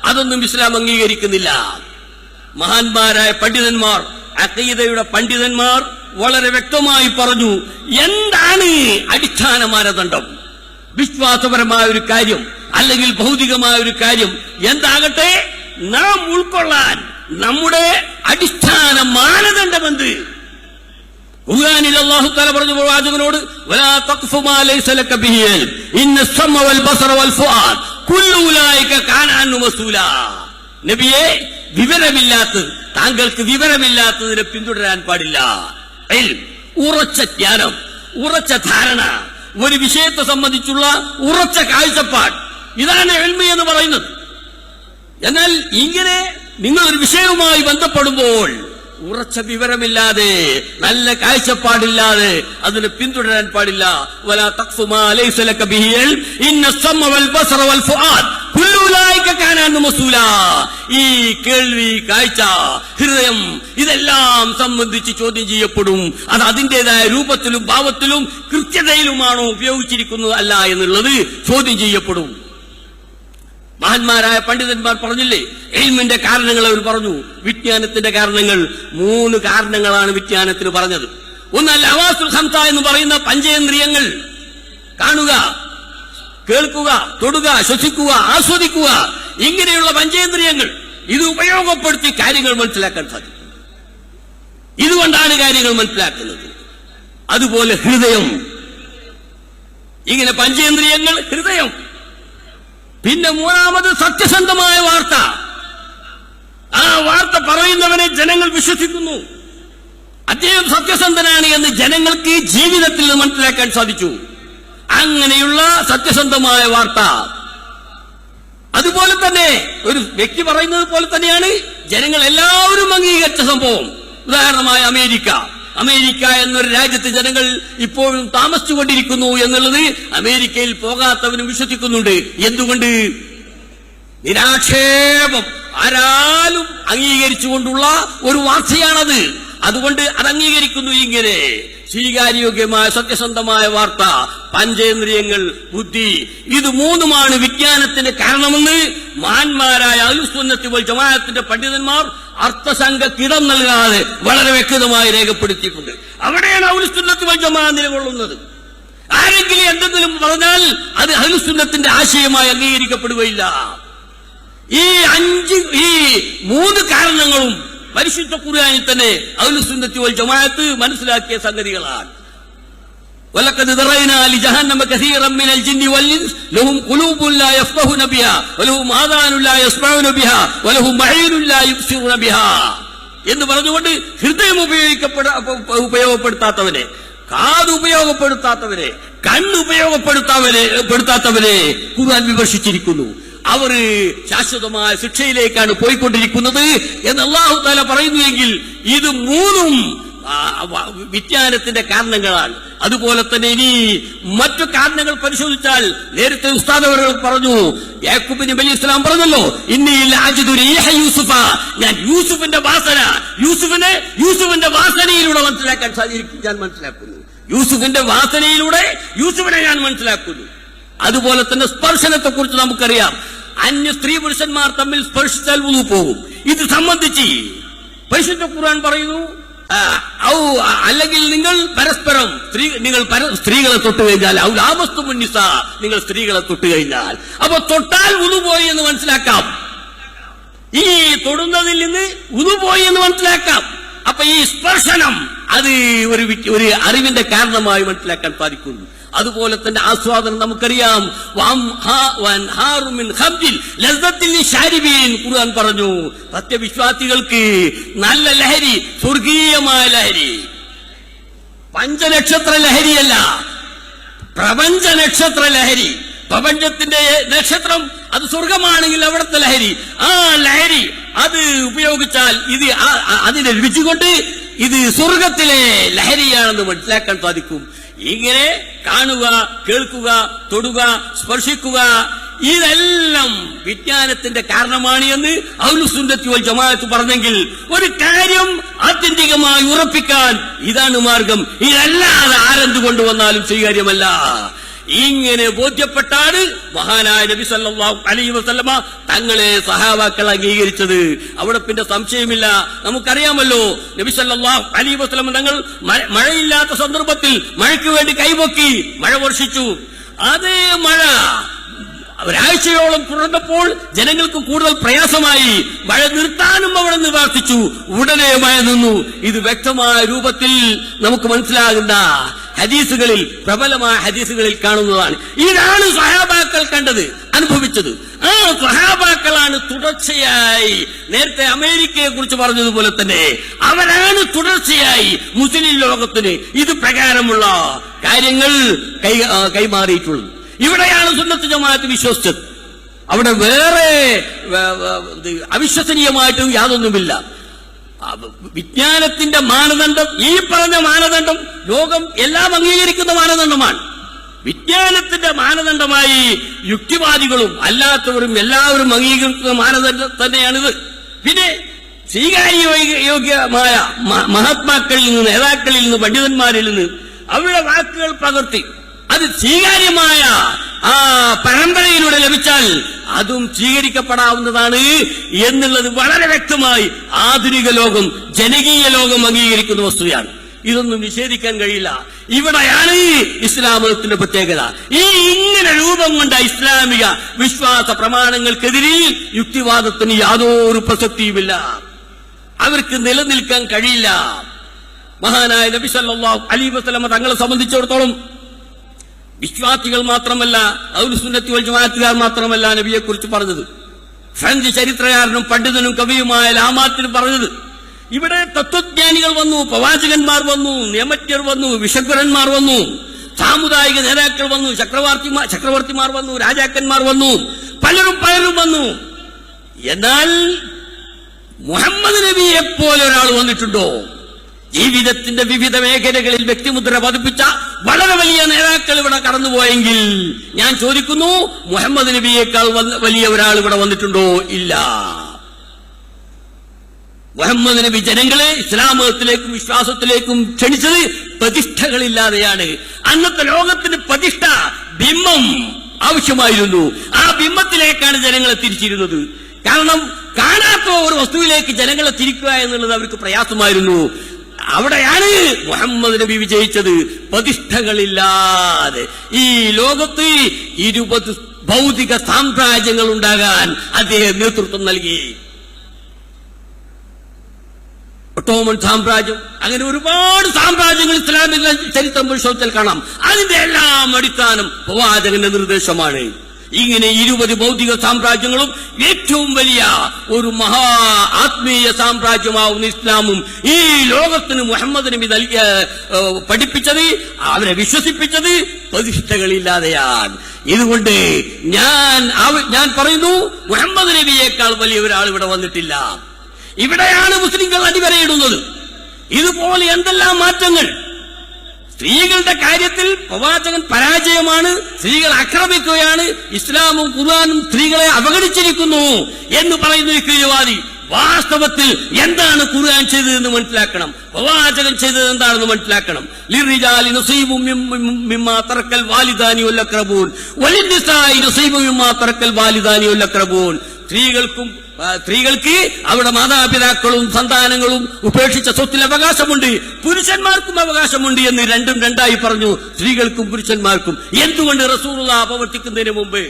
അതൊന്നും ഇസ്ലാം അംഗീകരിക്കുന്നില്ല. മഹാന്മാരായ പണ്ഡിതന്മാർ, അഖീദയുടെ പണ്ഡിതന്മാർ വളരെ വ്യക്തമായി പറഞ്ഞു എന്താണ് അടിസ്ഥാന മാനദണ്ഡം. വിശ്വാസപരമായ ഒരു കാര്യം അല്ലെങ്കിൽ ഭൗതികമായ ഒരു കാര്യം എന്താകട്ടെ, നാം ഉൾക്കൊള്ളാൻ നമ്മുടെ അടിസ്ഥാന മാനദണ്ഡമെന്ത്? ഖുർആനിൽ അല്ലാഹു തആല പറഞ്ഞു പ്രവാചകനോട്, വലാ തഖ്ഫു മാ ലൈസ ലക ബിഹി ഇൽം ഇന്ന സമ വൽ ബസറ വൽ ഫുആദ് കുല്ലു ഉലൈക കാന അൻഹു മസ്ഊലാ. നബിയെ, താങ്കൾക്ക് വിവരമില്ലാത്തതിനെ പിന്തുടരാൻ പാടില്ല. ഉറച്ച ജ്ഞാനം, ഉറച്ച ധാരണ, ഒരു വിഷയത്തെ സംബന്ധിച്ചുള്ള ഉറച്ച കാഴ്ചപ്പാട്, ഇതാണ് ഇൽമ് എന്ന് പറയുന്നത്. എന്നാൽ ഇങ്ങനെ നിങ്ങൾ ഒരു വിഷയവുമായി ബന്ധപ്പെടുമ്പോൾ ഉറച്ച വിവരമില്ലാതെ, നല്ല കാഴ്ചപ്പാടില്ലാതെ അതിനെ പിന്തുടരാൻ പാടില്ല. വലാ തഖ്ഫു മാ ലൈസ ലക ബിഹി ഇൽം ഇന്ന സമ വൽ ബസറ വൽ ഫുആദ് കുല്ലു ഉലൈക കാന അൻഹു മസ്ഊലാ. ഈ കേൾവി, കാഴ്ച, ഹൃദയം ഇതെല്ലാം സംബന്ധിച്ച് ചോദ്യം ചെയ്യപ്പെടും. അത് അതിന്റേതായ രൂപത്തിലും ഭാവത്തിലും കൃത്യതയിലുമാണോ ഉപയോഗിച്ചിരിക്കുന്നത് അല്ല എന്നുള്ളത് ചോദ്യം ചെയ്യപ്പെടും. മഹാന്മാരായ പണ്ഡിതന്മാർ പറഞ്ഞില്ലേ, ഇൽമിന്റെ കാരണങ്ങൾ അവർ പറഞ്ഞു. വിജ്ഞാനത്തിന്റെ കാരണങ്ങൾ 3 കാരണങ്ങളാണ് വിജ്ഞാനത്തിന് പറഞ്ഞത്. ഒന്ന് അൽ ഹവാസുൽ ഖംസ എന്ന് പറയുന്ന പഞ്ചേന്ദ്രിയങ്ങൾ, കാണുക, കേൾക്കുക, തൊടുക, ശ്വസിക്കുക, ആസ്വദിക്കുക, ഇങ്ങനെയുള്ള പഞ്ചേന്ദ്രിയങ്ങൾ, ഇത് ഉപയോഗപ്പെടുത്തി കാര്യങ്ങൾ മനസ്സിലാക്കാൻ സാധിക്കും. ഇതുകൊണ്ടാണ് കാര്യങ്ങൾ മനസ്സിലാക്കുന്നത്. അതുപോലെ ഹൃദയം, ഇങ്ങനെ പഞ്ചേന്ദ്രിയങ്ങൾ, ഹൃദയം. പിന്നെ 3ാമത് സത്യസന്ധമായ വാർത്ത. ആ വാർത്ത പറയുന്നവനെ ജനങ്ങൾ വിശ്വസിക്കുന്നു. അദ്ദേഹം സത്യസന്ധനാണ് എന്ന് ജനങ്ങൾക്ക് ജീവിതത്തിൽ നിന്ന് മനസ്സിലാക്കാൻ സാധിച്ചു. അങ്ങനെയുള്ള സത്യസന്ധമായ വാർത്ത. അതുപോലെ തന്നെ ഒരു വ്യക്തി പറയുന്നത് പോലെ തന്നെയാണ് ജനങ്ങൾ എല്ലാവരും അംഗീകരിച്ച സംഭവം. ഉദാഹരണമായി അമേരിക്ക എന്നൊരു രാജ്യത്ത് ജനങ്ങൾ ഇപ്പോഴും താമസിച്ചുകൊണ്ടിരിക്കുന്നു എന്നുള്ളത് അമേരിക്കയിൽ പോകാത്തവനും വിശ്വസിക്കുന്നുണ്ട്. എന്തുകൊണ്ട്? നിരാക്ഷേപം ആരാലും അംഗീകരിച്ചുകൊണ്ടുള്ള ഒരു വാർത്തയാണത്. അതുകൊണ്ട് അത് അംഗീകരിക്കുന്നു. ഇങ്ങനെ സ്വീകാര്യോഗ്യമായ സത്യസന്ധമായ വാർത്ത, പഞ്ചേന്ദ്രിയങ്ങൾ, ബുദ്ധി, ഇത് 3മാണ് വിജ്ഞാനത്തിന് കാരണമെന്ന് മഹാന്മാരായ അഹ്ലുസുന്നത്തി വൽ ജമാഅത്തിന്റെ പണ്ഡിതന്മാർ അർത്ഥസംഖ്യക്കിടം നൽകാതെ വളരെ വ്യക്തമായി രേഖപ്പെടുത്തിയിട്ടുണ്ട്. അവിടെയാണ് അഹ്ലുസുന്നത്തി വൽ ജമാഅത്ത് നിലകൊള്ളുന്നത്. ആരെങ്കിലും എന്തെങ്കിലും പറഞ്ഞാൽ അത് അഹ്ലുസുന്നത്തിന്റെ ആശയമായി അംഗീകരിക്കപ്പെടുകയില്ല. ഈ 3 കാരണങ്ങളും പരിശുദ്ധ ഖുർആനിൽ തന്നെ അഹ്ലുസുന്നത്തി വൽ ജമാഅത്ത് മനസ്സിലാക്കിയ സംഗതികളാണ്. വലഖദ് ദറൈനാ ലിജഹന്നമ കസീറൻ മിനൽ ജിന്നി വൽ ഇൻസ് ലഹും ഖുലൂബുൻ ലാ യഫ്ഖഹൂന ബിഹാ വലഹും ആദാനുൻ ലാ യസ്മഊന ബിഹാ വലഹും അഈനുൻ ലാ യുബ്സിറൂന ബിഹാ എന്ന് പറഞ്ഞുകൊണ്ട് ഹൃദയം ഉപയോഗപ്പെടുത്താത്തവനെ, കാത് ഉപയോഗപ്പെടുത്താത്തവരെ, കണ്ണ് ഉപയോഗപ്പെടുത്താത്തവരെ ഖുർആൻ വിമർശിച്ചിരിക്കുന്നു. അവർ ശാശ്വതമായ ശിക്ഷയിലേക്കാണ് പോയിക്കൊണ്ടിരിക്കുന്നത് എന്ന് അല്ലാഹു തആല പറയുന്നുവെങ്കിൽ ഇത് 3ഉം വിജ്ഞാനത്തിന്റെ കാരണങ്ങളാണ്. അതുപോലെ തന്നെ ഇനി മറ്റു കാരണങ്ങൾ പരിശോധിച്ചാൽ, നേരത്തെ ഉസ്താദ് അവർ പറഞ്ഞു, യാക്കൂബ് നബി അലൈഹി ഇസ്ലാം പറഞ്ഞല്ലോ, ഇന്നീൽ അജിദു റീഹ യൂസുഫ, ഞാൻ യൂസുഫിന്റെ വാസന, യൂസുഫിന്റെ വാസനയിലൂടെ മനസ്സിലാക്കാൻ സാധിക്കും, ഞാൻ മനസ്സിലാക്കുന്നു, യൂസുഫിന്റെ വാസനയിലൂടെ യൂസുഫിനെ ഞാൻ മനസ്സിലാക്കുന്നു. അതുപോലെ തന്നെ സ്പർശനത്തെ കുറിച്ച് നമുക്കറിയാം, അന്യ സ്ത്രീ പുരുഷന്മാർ തമ്മിൽ സ്പർശിച്ചാൽ വുളു പോകും. ഇത് സംബന്ധിച്ച് പരിശുദ്ധ ഖുർആൻ പറയുന്നു, അല്ലെങ്കിൽ നിങ്ങൾ പരസ്പരം സ്ത്രീകളെ തൊട്ട് കഴിഞ്ഞാൽ, നിങ്ങൾ സ്ത്രീകളെ തൊട്ട് കഴിഞ്ഞാൽ, അപ്പൊ തൊട്ടാൽ വുളു പോയി എന്ന് മനസ്സിലാക്കാം, ഈ തൊടുന്നതിൽ നിന്ന് വുളു പോയി എന്ന് മനസ്സിലാക്കാം. അപ്പൊ ഈ സ്പർശനം അത് ഒരു അറിവിന്റെ കാരണമായി മനസ്സിലാക്കാൻ സാധിക്കുന്നു. അതുപോലെ തന്നെ ആസ്വാദനം നമുക്കറിയാം, ഖുർആൻ പറഞ്ഞു, സത്യവിശ്വാസികൾക്ക് നല്ല ലഹരി, സ്വർഗീയമായ ലഹരി, പഞ്ചനക്ഷത്ര ലഹരിയല്ല, പ്രപഞ്ച നക്ഷത്ര ലഹരി. പ്രപഞ്ചത്തിന്റെ നക്ഷത്രം അത് സ്വർഗമാണെങ്കിൽ അവിടുത്തെ ലഹരി, ആ ലഹരി അത് ഉപയോഗിച്ചാൽ ഇത് അതിന്റെ രുചി കൊണ്ട് ഇത് സ്വർഗത്തിലെ ലഹരിയാണെന്ന് മനസ്സിലാക്കാൻ സാധിക്കും. ഇങ്ങനെ കാണുക, കേൾക്കുക, തൊടുക, സ്പർശിക്കുക, ഇതെല്ലാം വിജ്ഞാനത്തിന്റെ കാരണമാണ് എന്ന് അഹ്ലുസുന്നത്തി വൽ ജമാഅത്ത് പറഞ്ഞെങ്കിൽ, ഒരു കാര്യം ആത്യന്തികമായി ഉറപ്പിക്കാൻ ഇതാണ് മാർഗം. ഇതല്ലാതെ ആരെന്ത് കൊണ്ടുവന്നാലും സ്വീകാര്യമല്ല. ഇങ്ങനെ ബോധ്യപ്പെട്ടാണ് മഹാനായ നബി സല്ലല്ലാഹു അലൈഹി വസല്ലമ തങ്ങളെ സഹാബാക്കൾ അംഗീകരിച്ചത്. അവിടെ പിന്നെ സംശയമില്ല. നമുക്കറിയാമല്ലോ, നബി സല്ലല്ലാഹു അലൈഹി വസല്ലമ തങ്ങൾ മഴയില്ലാത്ത സന്ദർഭത്തിൽ മഴയ്ക്ക് വേണ്ടി കൈപൊക്കി മഴ വർഷിച്ചു. അതേ മഴ ഒരാഴ്ചയോളം തുടർന്നപ്പോൾ ജനങ്ങൾക്ക് കൂടുതൽ പ്രയാസമായി. മഴ നിർത്താനും അവിടെ നിന്ന് പ്രാർത്ഥിച്ചു, ഉടനെ മഴ നിന്നു. ഇത് വ്യക്തമായ രൂപത്തിൽ നമുക്ക് മനസ്സിലാകുന്ന ഹദീസുകളിൽ, പ്രബലമായ ഹദീസുകളിൽ കാണുന്നതാണ്. ഇതാണ് സ്വഹാബാക്കൾ കണ്ടത്, അനുഭവിച്ചത്. ആ സ്വഹാബാക്കളാണ് തുടർച്ചയായി, നേരത്തെ അമേരിക്കയെ കുറിച്ച് പറഞ്ഞതുപോലെ തന്നെ, അവരാണ് തുടർച്ചയായി മുസ്ലിം ലോകത്തിന് ഇത് പ്രകാരമുള്ള കാര്യങ്ങൾ കൈമാറിയിട്ടുള്ളത്. ഇവിടെയാണ് സുന്നത്ത് ജമാഅത്ത് വിശ്വസിച്ചത്. അവിടെ വേറെ അവിശ്വസനീയമായിട്ടും യാതൊന്നുമില്ല. വിജ്ഞാനത്തിന്റെ മാനദണ്ഡം, ഈ പറഞ്ഞ മാനദണ്ഡം ലോകം എല്ലാം അംഗീകരിക്കുന്ന മാനദണ്ഡമാണ്. വിജ്ഞാനത്തിന്റെ മാനദണ്ഡമായി യുക്തിവാദികളും അല്ലാത്തവരും എല്ലാവരും അംഗീകരിക്കുന്ന മാനദണ്ഡം തന്നെയാണിത്. പിന്നെ സ്വീകാര്യോഗ്യമായ മഹാത്മാക്കളിൽ നിന്ന്, നേതാക്കളിൽ നിന്ന്, പണ്ഡിതന്മാരിൽ നിന്ന് അവരുടെ വാക്കുകൾ പകർത്തി അത് സ്വീകാര്യമായ ആ പരമ്പരയിലൂടെ ലഭിച്ചാൽ അതും സ്വീകരിക്കപ്പെടാവുന്നതാണ് എന്നുള്ളത് വളരെ വ്യക്തമായി ആധുനിക ലോകം, ജനകീയ ലോകം അംഗീകരിക്കുന്ന വസ്തുതയാണ്. ഇതൊന്നും നിഷേധിക്കാൻ കഴിയില്ല. ഇവിടെയാണ് ഇസ്ലാം മതത്തിന്റെ പ്രത്യേകത. ഇങ്ങനെ രൂപം കൊണ്ട ഇസ്ലാമിക വിശ്വാസ പ്രമാണങ്ങൾക്കെതിരെ യുക്തിവാദത്തിന് യാതൊരു പ്രസക്തിയുമില്ല. അവർക്ക് നിലനിൽക്കാൻ കഴിയില്ല. മഹാനായ നബി സല്ലല്ലാഹു അലൈഹി വസല്ലമ തങ്ങളെ സംബന്ധിച്ചിടത്തോളം വിശ്വാസികൾ മാത്രമല്ല, അഹ്ലുസുന്നത്തി വൽ ജമാഅത്തുകാർ മാത്രമല്ല നബിയെ കുറിച്ച് പറഞ്ഞത്. ഫ്രഞ്ച് ചരിത്രകാരനും പണ്ഡിതനും കവിയുമായ ലാമാത്തിന് പറഞ്ഞത്, ഇവിടെ തത്വജ്ഞാനികൾ വന്നു, പ്രവാചകന്മാർ വന്നു, നിയമജ്ഞർ വന്നു, വിശഗ്വരന്മാർ വന്നു, സാമുദായിക നേതാക്കൾ വന്നു, ചക്രവർത്തിമാർ വന്നു, രാജാക്കന്മാർ വന്നു, പലരും വന്നു. എന്നാൽ മുഹമ്മദ് നബിയെ പോലെ ഒരാൾ വന്നിട്ടുണ്ടോ? ജീവിതത്തിന്റെ വിവിധ മേഖലകളിൽ വ്യക്തിമുദ്ര പതിപ്പിച്ച വളരെ വലിയ നേതാക്കൾ ഇവിടെ കടന്നുപോയെങ്കിൽ ഞാൻ ചോദിക്കുന്നു, മുഹമ്മദ് നബിയേക്കാൾ വലിയ ഒരാൾ ഇവിടെ വന്നിട്ടുണ്ടോ? ഇല്ല. മുഹമ്മദ് നബി ജനങ്ങളെ ഇസ്ലാം മതത്തിലേക്കും വിശ്വാസത്തിലേക്കും ക്ഷണിച്ചത് പ്രതിഷ്ഠകളില്ലാതെയാണ്. അന്നത്തെ ലോകത്തിന് പ്രതിഷ്ഠ, ബിംബം ആവശ്യമായിരുന്നു. ആ ബിംബത്തിലേക്കാണ് ജനങ്ങളെ തിരിച്ചിരുന്നത്. കാരണം കാണാത്ത ഒരു വസ്തുവിലേക്ക് ജനങ്ങളെ തിരിക്കുക എന്നുള്ളത് അവർക്ക് പ്രയാസമായിരുന്നു. അവിടെയാണ് മുഹമ്മദ് നബി വിജയിച്ചത്. പ്രതിഷ്ഠകളില്ലാതെ ഈ ലോകത്ത് 20 ഭൗതിക സാമ്രാജ്യങ്ങൾ ഉണ്ടാകാൻ അദ്ദേഹം നേതൃത്വം നൽകി. ഒട്ടോമൻ സാമ്രാജ്യം, അങ്ങനെ ഒരുപാട് സാമ്രാജ്യങ്ങൾ ഇസ്ലാമിക ചരിത്രം പരിശോധിച്ചാൽ കാണാം. അതിന്റെ എല്ലാം അടിസ്ഥാനം പ്രവാചകന്റെ നിർദ്ദേശമാണ്. ഇങ്ങനെ 20 ഭൗതിക സാമ്രാജ്യങ്ങളും ഏറ്റവും വലിയ ഒരു മഹാ ആത്മീയ സാമ്രാജ്യമാവുന്ന ഇസ്ലാമും ഈ ലോകത്തിന് മുഹമ്മദ് നബി പഠിപ്പിച്ചത്, അവരെ വിശ്വസിപ്പിച്ചത് പ്രതിഷ്ഠകളില്ലാതെയാണ്. ഇതുകൊണ്ട് ഞാൻ പറയുന്നു, മുഹമ്മദ് നബിയേക്കാൾ വലിയ ഒരാൾ ഇവിടെ വന്നിട്ടില്ല. ഇവിടെയാണ് മുസ്ലിങ്ങൾ അടിവരയിടുന്നത്. ഇതുപോലെ എന്തെല്ലാം മാറ്റങ്ങൾ. സ്ത്രീകളുടെ കാര്യത്തിൽ പ്രവാചകൻ പരാജയമാണ്, സ്ത്രീകൾ ആക്രമിക്കുകയാണ്, ഇസ്ലാമും ഖുർആനും സ്ത്രീകളെ അവഗണിച്ചിരിക്കുന്നു എന്ന് പറയുന്ന ഒരു കീഴ്വാദി. വാസ്തവത്തിൽ എന്താണ് ഖുർആൻ ചെയ്തതെന്ന് മനസ്സിലാക്കണം, പ്രവാചകൻ ചെയ്തത് എന്താണെന്ന് മനസ്സിലാക്കണം. ലിർരിജാലി നസീബും മിമ്മാ തറക്കൽ വാലിദാനി വൽ അഖ്റബൂൻ വലിന്നിസാഇ നസീബും മിമ്മാ തറക്കൽ വാലിദാനി വൽ അഖ്റബൂൻ. സ്ത്രീകൾക്ക് അവരുടെ മാതാപിതാക്കളും സന്താനങ്ങളും ഉപേക്ഷിച്ച സ്വത്തിൽ അവകാശമുണ്ട്, പുരുഷന്മാർക്കും അവകാശമുണ്ട് എന്ന് രണ്ടും രണ്ടായി പറഞ്ഞു, സ്ത്രീകൾക്കും പുരുഷന്മാർക്കും. എന്തുകൊണ്ട് റസൂലുള്ളാഹി പ്രവർത്തിക്കുന്നതിന് മുമ്പ്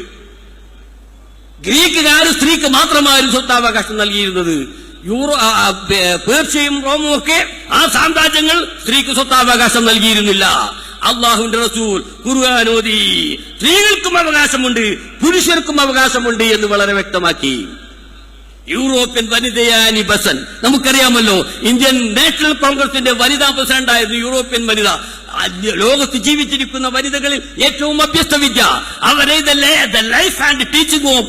ഗ്രീക്കുകാർ സ്ത്രീക്ക് മാത്രമായിരുന്നു സ്വത്താവകാശം നൽകിയിരുന്നത്. പേർഷ്യയും റോമും ഒക്കെ ആ സാമ്രാജ്യങ്ങൾ സ്ത്രീക്ക് സ്വത്താവകാശം നൽകിയിരുന്നില്ല. അള്ളാഹുവിന്റെ റസൂൽ ഖുർആൻ ഓതി സ്ത്രീകൾക്കും അവകാശമുണ്ട് പുരുഷർക്കും അവകാശമുണ്ട് എന്ന് വളരെ വ്യക്തമാക്കി. യൂറോപ്യൻ വനിതയാനി ബസൻ, നമുക്കറിയാമല്ലോ, ഇന്ത്യൻ നാഷണൽ കോൺഗ്രസിന്റെ വനിതാ പ്രസിഡന്റായിരുന്നു യൂറോപ്യൻ വനിത. ലോകത്ത് ജീവിച്ചിരിക്കുന്ന വനിതകളിൽ ഏറ്റവും അഭ്യസ്ത വിദ്യ. അവരെ the life and teaching of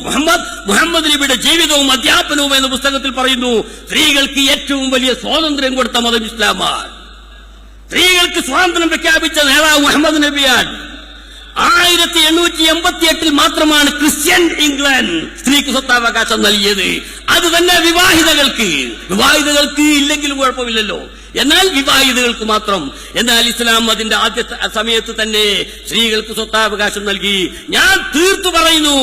Muhammad നബിയുടെ ജീവിതവും അധ്യാപനവും എന്ന പുസ്തകത്തിൽ പറയുന്നു, സ്ത്രീകൾക്ക് ഏറ്റവും വലിയ സ്വാതന്ത്ര്യം കൊടുത്ത മതം ഇസ്ലാമാണ്. സ്ത്രീകൾക്ക് സ്വാതന്ത്ര്യം പ്രഖ്യാപിച്ച നേതാവ് മുഹമ്മദ് നബിയാണ്. 1888 മാത്രമാണ് ക്രിസ്ത്യൻ ഇംഗ്ലണ്ട് സ്ത്രീക്ക് സ്വത്താവകാശം നൽകിയത്. അത് തന്നെ വിവാഹിതകൾക്ക് ഇല്ലെങ്കിലും കുഴപ്പമില്ലല്ലോ, എന്നാൽ വിവാഹിതകൾക്ക് മാത്രം. എന്നാൽ ഇസ്ലാം അതിന്റെ ആദ്യ സമയത്ത് തന്നെ സ്ത്രീകൾക്ക് സ്വത്താവകാശം നൽകി. ഞാൻ തീർത്തു പറയുന്നു,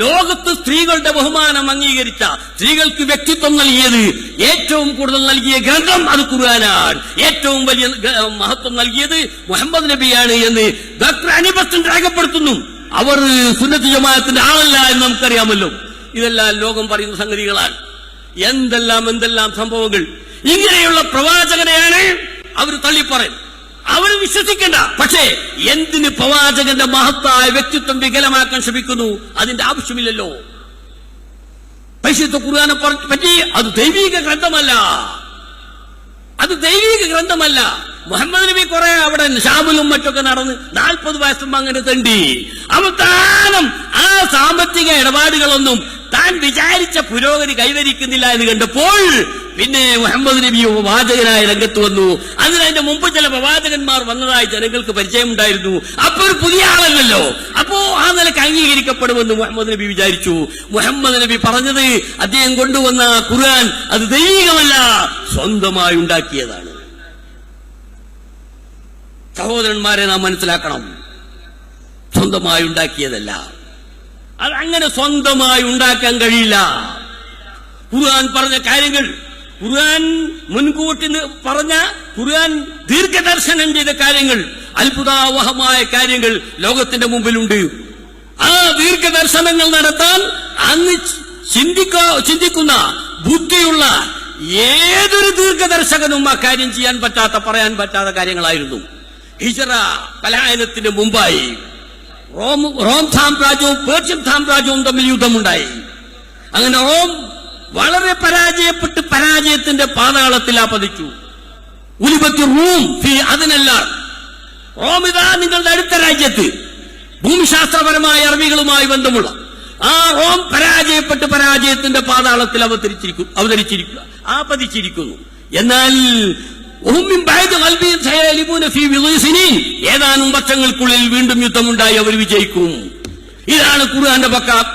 ലോകത്ത് സ്ത്രീകളുടെ ബഹുമാനം അംഗീകരിച്ച, സ്ത്രീകൾക്ക് വ്യക്തിത്വം നൽകിയത്, ഏറ്റവും കൂടുതൽ നൽകിയ ഗ്രന്ഥം അത് ഖുർആനാണ്. ഏറ്റവും വലിയ മഹത്വം നൽകിയത് മുഹമ്മദ് നബിയാണ് എന്ന് ഡോക്ടർ അനിബസ്റ്റൻ രേഖപ്പെടുത്തുന്നു. അവർ സുന്നത്ത് ജമാഅത്തിന്റെ ആളല്ല എന്ന് നമുക്കറിയാമല്ലോ. ഇതെല്ലാം ലോകം പറയുന്ന സംഗതികളാണ്. എന്തെല്ലാം സംഭവങ്ങൾ. ഇങ്ങനെയുള്ള പ്രവാചകനെയാണ് അവർ തള്ളിപ്പറയും, അവർ വിശ്വസിക്കേണ്ട. പക്ഷേ എന്തിന് പ്രവാചകന്റെ മഹത്തായ വ്യക്തിത്വം വികലമാക്കാൻ ശ്രമിക്കുന്നു? അതിന്റെ ആവശ്യമില്ലല്ലോ. പരിശുദ്ധ ഖുർആനെ പറ്റി അത് ദൈവിക ഗ്രന്ഥമല്ല. മുഹമ്മദ് നബി കുറെ അവിടെ ഷാമിലും മറ്റൊക്കെ നടന്ന് 40 വയസ്സും അങ്ങനെ തണ്ടി. അവസാനം ആ സാമ്പത്തിക ഇടപാടുകളൊന്നും താൻ വിചാരിച്ച പുരോഗതി കൈവരിക്കുന്നില്ല എന്ന് കണ്ടപ്പോൾ പിന്നെ മുഹമ്മദ് നബി പ്രവാചകനായ രംഗത്ത് വന്നു. അതിന്റെ മുമ്പ് ചില പ്രവാചകന്മാർ വന്നതായി ജനങ്ങൾക്ക് പരിചയമുണ്ടായിരുന്നു. അപ്പൊ ഒരു പുതിയ ആളല്ലല്ലോ, അപ്പോ ആ നിലക്ക് അംഗീകരിക്കപ്പെടുമെന്ന് മുഹമ്മദ് നബി വിചാരിച്ചു. മുഹമ്മദ് നബി പറഞ്ഞത്, അദ്ദേഹം കൊണ്ടുവന്ന ഖുർആൻ അത് ദൈവികമല്ല, സ്വന്തമായി ഉണ്ടാക്കിയതാണ്. സഹോദരന്മാരെ, നാം മനസ്സിലാക്കണം, സ്വന്തമായി ഉണ്ടാക്കിയതല്ല. അതങ്ങനെ സ്വന്തമായി ഉണ്ടാക്കാൻ കഴിയില്ല. ഖുർആൻ പറഞ്ഞ കാര്യങ്ങൾ, ഖുർആൻ മുൻകൂട്ടി പറഞ്ഞ, ഖുർആൻ ദീർഘദർശനം ചെയ്ത കാര്യങ്ങൾ, അത്ഭുതാവഹമായ കാര്യങ്ങൾ ലോകത്തിന്റെ മുമ്പിലുണ്ട്. ആ ദീർഘദർശനങ്ങൾ നടത്താൻ അന്ന് ചിന്തിക്കുന്ന ബുദ്ധിയുള്ള ഏതൊരു ദീർഘദർശകനും ആ കാര്യം ചെയ്യാൻ പറ്റാത്ത, പറയാൻ പറ്റാത്ത കാര്യങ്ങളായിരുന്നു. ഹിജ്റ പലായനത്തിന് മുമ്പായി റോം സാമ്രാജ്യവും പേർഷ്യൻ സാമ്രാജ്യവും തമ്മിൽ യുദ്ധമുണ്ടായി. അങ്ങനെ റോം വളരെ പരാജയപ്പെട്ട് പരാജയത്തിന്റെ പാതാളത്തിൽ പതിച്ചു. ഉലിബത്തി റൂം അതിനല്ല, റോം ഇതാ നിങ്ങളുടെ അടുത്ത രാജ്യത്ത്, ഭൂമിശാസ്ത്രപരമായ അറബികളുമായി ബന്ധമുള്ള ആ റോം പരാജയപ്പെട്ട് പരാജയത്തിന്റെ പാതാളത്തിൽ പതിച്ചിരിക്കുന്നു. എന്നാൽ ഏതാനും വർഷങ്ങൾക്കുള്ളിൽ വീണ്ടും യുദ്ധമുണ്ടായി അവർ വിജയിക്കും. ഇതാണ് ഖുർആന്റെ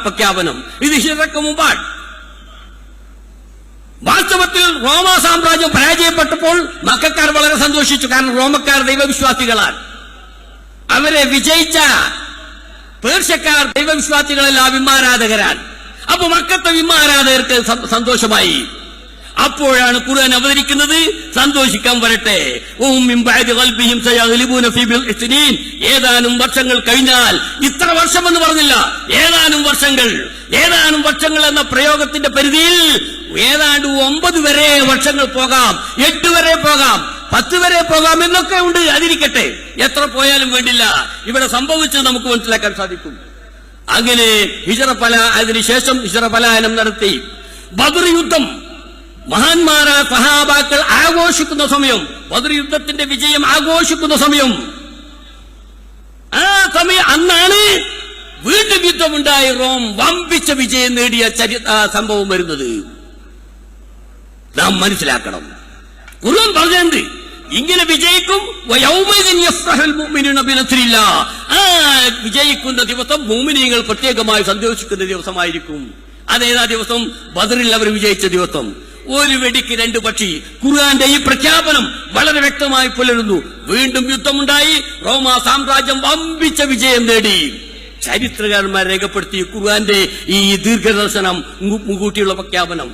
പ്രഖ്യാപനം. ഇത് ഹിജ്റക്ക് മുമ്പാണ്. വാസ്തവത്തിൽ റോമ സാമ്രാജ്യം പരാജയപ്പെട്ടപ്പോൾ മക്കക്കാർ വളരെ സന്തോഷിച്ചു. കാരണം റോമക്കാർ ദൈവവിശ്വാസികളാണ്. അവരെ വിജയിച്ച പേർഷ്യക്കാർ ദൈവവിശ്വാസികളല്ല, വിമാരാധകരാണ്. അപ്പൊ മക്കത്തെ വിമാരാധകർക്ക് സന്തോഷമായി. അപ്പോഴാണ് ഖുർആൻ അവതരിക്കുന്നത്. സന്തോഷിക്കാൻ വരട്ടെ. ഏതാനും വർഷങ്ങൾ കഴിഞ്ഞാൽ, ഇത്ര വർഷമെന്ന് പറഞ്ഞില്ല, ഏതാനും വർഷങ്ങൾ എന്ന പ്രയോഗത്തിന്റെ പരിധിയിൽ ഏതാണ്ട് 9 വരെ വർഷങ്ങൾ പോകാം, 8 വരെ പോകാം, 10 വരെ പോകാം എന്നൊക്കെ ഉണ്ട്. അതിരിക്കട്ടെ, എത്ര പോയാലും വേണ്ടില്ല. ഇവിടെ സംഭവിച്ചത് നമുക്ക് മനസ്സിലാക്കാൻ സാധിക്കും. അങ്ങനെ അതിനുശേഷം ഹിജ്റ പലായനം നടത്തി. ബദർ യുദ്ധം മഹാന്മാരായ സഹാബാക്കൾ ആഘോഷിക്കുന്ന സമയം, ബദർ യുദ്ധത്തിന്റെ വിജയം ആഘോഷിക്കുന്ന സമയം, അന്നാണ് വീണ്ടും യുദ്ധമുണ്ടായി റോം വമ്പിച്ച വിജയം നേടിയ സംഭവം വരുന്നത്. നാം മനസ്സിലാക്കണം. ഖുർആൻ പറഞ്ഞത് ഇങ്ങനെ വിജയിക്കും. വിജയിക്കുന്ന ദിവസം മുഅ്മിനീങ്ങൾ പ്രത്യേകമായി സന്തോഷിക്കുന്ന ദിവസമായിരിക്കും. അതേതാ ദിവസം? ബദറിൽ അവർ വിജയിച്ച ദിവസം. ഒരു വെടിക്ക് 2 പക്ഷി. ഖുർആന്റെ ഈ പ്രഖ്യാപനം വളരെ വ്യക്തമായി പുലരുന്നു. വീണ്ടും യുദ്ധമുണ്ടായി. റോമാ സാമ്രാജ്യം വമ്പിച്ച വിജയം നേടി. ചരിത്രകാരന്മാർ രേഖപ്പെടുത്തി ഖുർആന്റെ ഈ ദീർഘദർശനം, മുൻകൂട്ടിയുള്ള പ്രഖ്യാപനം.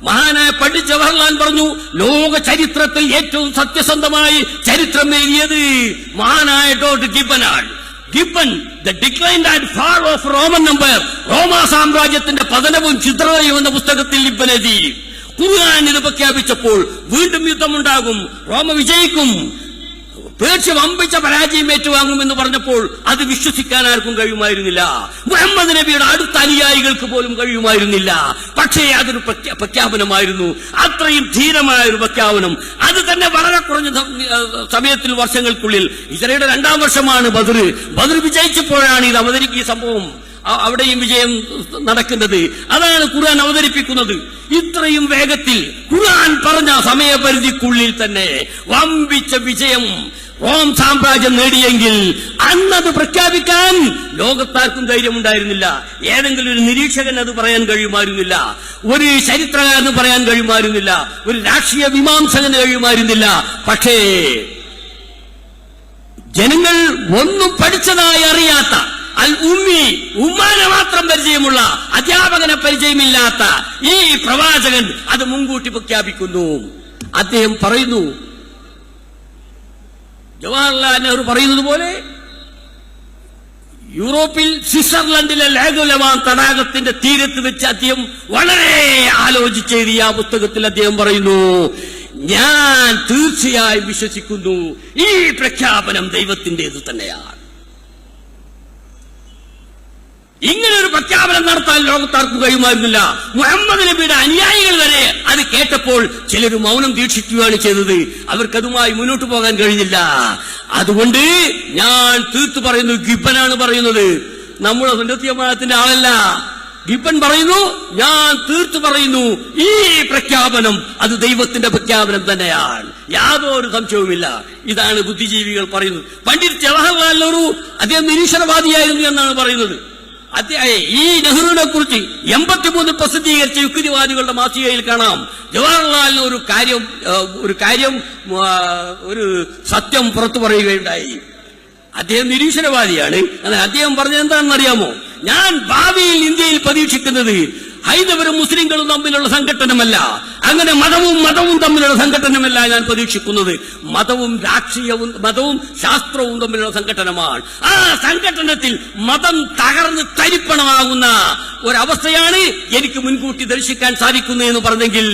മഹാനായ പണ്ഡിറ്റ് ജവഹർലാൽ പറഞ്ഞു, ലോക ചരിത്രത്തിൽ ഏറ്റവും സത്യസന്ധമായി ചരിത്രം എഴുതിയത് മഹാനായ ഡോക്ടർ ഗിബ്ബനാണ്. Gibbon the decline and fall of Roman number, റോമാ സാമ്രാജ്യത്തിന്റെ പതനവും ചിത്രയും എന്ന പുസ്തകത്തിൽ ഗിബ്ബൻ എഴുതി. ഖുർആൻ ഇത് പ്രഖ്യാപിച്ചപ്പോൾ വീണ്ടും യുദ്ധമുണ്ടാകും, റോമ വിജയിക്കും, പേർഷ്യ വമ്പിച്ച പരാജയം ഏറ്റുവാങ്ങുമെന്ന് പറഞ്ഞപ്പോൾ അത് വിശ്വസിക്കാൻ ആർക്കും കഴിയുമായിരുന്നില്ല. മുഹമ്മദ് നബിയുടെ അടുത്ത അനുയായികൾക്ക് പോലും കഴിയുമായിരുന്നില്ല. പക്ഷേ അതൊരു പ്രഖ്യാപനമായിരുന്നു, അത്രയും ധീരമായ ഒരു പ്രഖ്യാപനം. അത് തന്നെ വളരെ കുറഞ്ഞ സമയത്തിൽ, വർഷങ്ങൾക്കുള്ളിൽ. ഇസ്രായേലിന്റെ 2ാം വർഷമാണ് ബദർ. ബദർ വിജയിച്ചപ്പോഴാണ് ഇത് ഈ സംഭവം അവിടെയും വിജയം നടക്കുന്നത്. അതാണ് ഖുർആൻ അവതരിപ്പിക്കുന്നത്. ഇത്രയും വേഗത്തിൽ ഖുർആൻ പറഞ്ഞ സമയപരിധിക്കുള്ളിൽ തന്നെ വമ്പിച്ച വിജയം റോം സാമ്രാജ്യം നേടിയെങ്കിൽ അന്നത് പ്രഖ്യാപിക്കാൻ ലോകത്താർക്കും ധൈര്യമുണ്ടായിരുന്നില്ല. ഏതെങ്കിലും ഒരു നിരീക്ഷകൻ അത് പറയാൻ കഴിയുമായിരുന്നില്ല, ഒരു ചരിത്രകാരന് പറയാൻ കഴിയുമായിരുന്നില്ല, ഒരു രാഷ്ട്രീയ മീമാംസകന് കഴിയുമായിരുന്നില്ല. പക്ഷേ ജനങ്ങൾ ഒന്നും പഠിച്ചതായി അറിയാത്ത, അൽ ഉമ്മി, ഉമ്മാനെ മാത്രം പരിചയമുള്ള, അധ്യാപകനെ പരിചയമില്ലാത്ത ഈ പ്രവാചകൻ അത് മുൻകൂട്ടി പ്രഖ്യാപിക്കുന്നു. അദ്ദേഹം പറയുന്നു, ജവഹർലാൽ നെഹ്റു പറയുന്നത് പോലെ, യൂറോപ്പിൽ സ്വിറ്റ്സർലൻഡിലെ ലേഗുലവാൻ തടാകത്തിന്റെ തീരത്ത് വെച്ച് അദ്ദേഹം വളരെ ആലോചിച്ചെഴുതിയ ആ പുസ്തകത്തിൽ അദ്ദേഹം പറയുന്നു, ഞാൻ തീർച്ചയായും വിശ്വസിക്കുന്നു ഈ പ്രഖ്യാപനം ദൈവത്തിന്റേത് തന്നെയാണ്. ഇങ്ങനെ ഒരു പ്രഖ്യാപനം നടത്താൻ ലോകത്താർക്കും കഴിയുമായിരുന്നില്ല. മുഹമ്മദ് നബിയുടെ അനുയായികൾ വരെ അത് കേട്ടപ്പോൾ ചിലർ മൗനം ദീക്ഷിക്കുകയാണ് ചെയ്തത്. അവർക്കതുമായി മുന്നോട്ട് പോകാൻ കഴിഞ്ഞില്ല. അതുകൊണ്ട് ഞാൻ തീർത്തു പറയുന്നു, ഗിബ്ബനാണ് പറയുന്നത്, നമ്മുടെ സുന്നത്തിയമാനത്തിന്റെ ആളല്ല. ഗിബ്ബൻ പറയുന്നു, ഞാൻ തീർത്തു പറയുന്നു, ഈ പ്രഖ്യാപനം അത് ദൈവത്തിന്റെ പ്രഖ്യാപനം തന്നെയാണ്, യാതൊരു സംശയവുമില്ല. ഇതാണ് ബുദ്ധിജീവികൾ പറയുന്നത്. പണ്ഡിറ്റ് ജവഹർലാൽ നെഹ്റു അദ്ദേഹം നിരീശ്വരവാദിയായിരുന്നു എന്നാണ് പറയുന്നത്. ഈ നെഹ്റുവിനെ കുറിച്ച് 83 പ്രസിദ്ധീകരിച്ച യുക്തിവാദികളുടെ മാസികയിൽ കാണാം. ജവഹർലാലിന് ഒരു സത്യം പുറത്തു പറയുകയുണ്ടായി. അദ്ദേഹം നിരീശ്വരവാദിയാണ്. അദ്ദേഹം പറഞ്ഞത് എന്താണെന്ന് അറിയാമോ? ഞാൻ ഭാവിയിൽ ഇന്ത്യയിൽ പ്രതീക്ഷിക്കുന്നത് ഹൈന്ദവരും മുസ്ലിങ്ങളും തമ്മിലുള്ള സംഘട്ടനമല്ല, അങ്ങനെ മതവും തമ്മിലുള്ള സംഘട്ടനമല്ല ഞാൻ പ്രതീക്ഷിക്കുന്നത്. മതവും ശാസ്ത്രവും തമ്മിലുള്ള സംഘട്ടനമാണ്. ആ സംഘട്ടനത്തിൽ മതം തകർന്ന് തരിപ്പണമാകുന്ന ഒരവസ്ഥയാണ് എനിക്ക് മുൻകൂട്ടി ദർശിക്കാൻ സാധിക്കുന്നതെന്ന് പറഞ്ഞെങ്കിൽ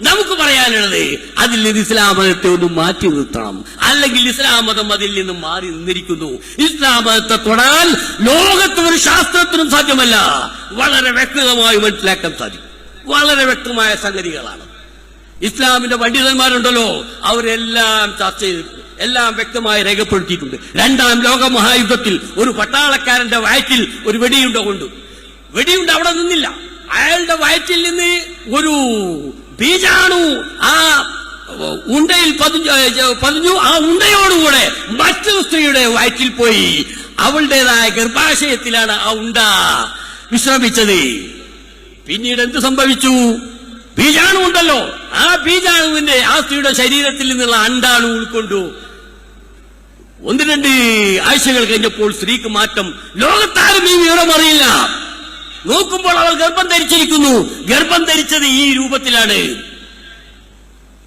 നമുക്ക് പറയാനുള്ളത്, അതിൽ നിന്ന് ഇസ്ലാം മതത്തെ ഒന്ന് മാറ്റി നിർത്തണം, അല്ലെങ്കിൽ ഇസ്ലാം മതം അതിൽ നിന്ന് മാറി നിന്നിരിക്കുന്നു. ഇസ്ലാം മതത്തെ തൊടാൻ ലോകത്ത് ഒരു ശാസ്ത്രത്തിനും സാധ്യമല്ല. വളരെ വ്യക്തമായി മനസ്സിലാക്കാൻ സാധിക്കും. വളരെ വ്യക്തമായ സംഗതികളാണ്. ഇസ്ലാമിന്റെ പണ്ഡിതന്മാരുണ്ടല്ലോ, അവരെല്ലാം ചർച്ച ചെയ്തിട്ടുണ്ട്, എല്ലാം വ്യക്തമായി രേഖപ്പെടുത്തിയിട്ടുണ്ട്. 2ാം ലോക മഹായുദ്ധത്തിൽ ഒരു പട്ടാളക്കാരന്റെ വയറ്റിൽ ഒരു വെടിയുണ്ട കൊണ്ടു. വെടിയുണ്ട അവിടെ നിന്നില്ല, അയാളുടെ വയറ്റിൽ നിന്ന് ഒരു ബീജാണു ആ ഉണ്ടയിൽ പതിഞ്ഞു. ആ ഉണ്ടയോടുകൂടെ മറ്റൊരു സ്ത്രീയുടെ വയറ്റിൽ പോയി. അവളുടേതായ ഗർഭാശയത്തിലാണ് ആ ഉണ്ട വിശ്രമിച്ചത്. പിന്നീട് എന്ത് സംഭവിച്ചു? ബീജാണു ഉണ്ടല്ലോ, ആ ബീജാണുവിന്റെ ആ സ്ത്രീയുടെ ശരീരത്തിൽ നിന്നുള്ള അണ്ടാണു ഉൾക്കൊണ്ടു. 1-2 ആഴ്ചകൾ കഴിഞ്ഞപ്പോൾ സ്ത്രീക്ക് മാറ്റം. ലോകത്താരും ഈ വിവരം അറിയില്ല. നോക്കുമ്പോൾ അവൾ ഗർഭം ധരിച്ചിരിക്കുന്നു. ഗർഭം ധരിച്ചത് ഈ രൂപത്തിലാണ്.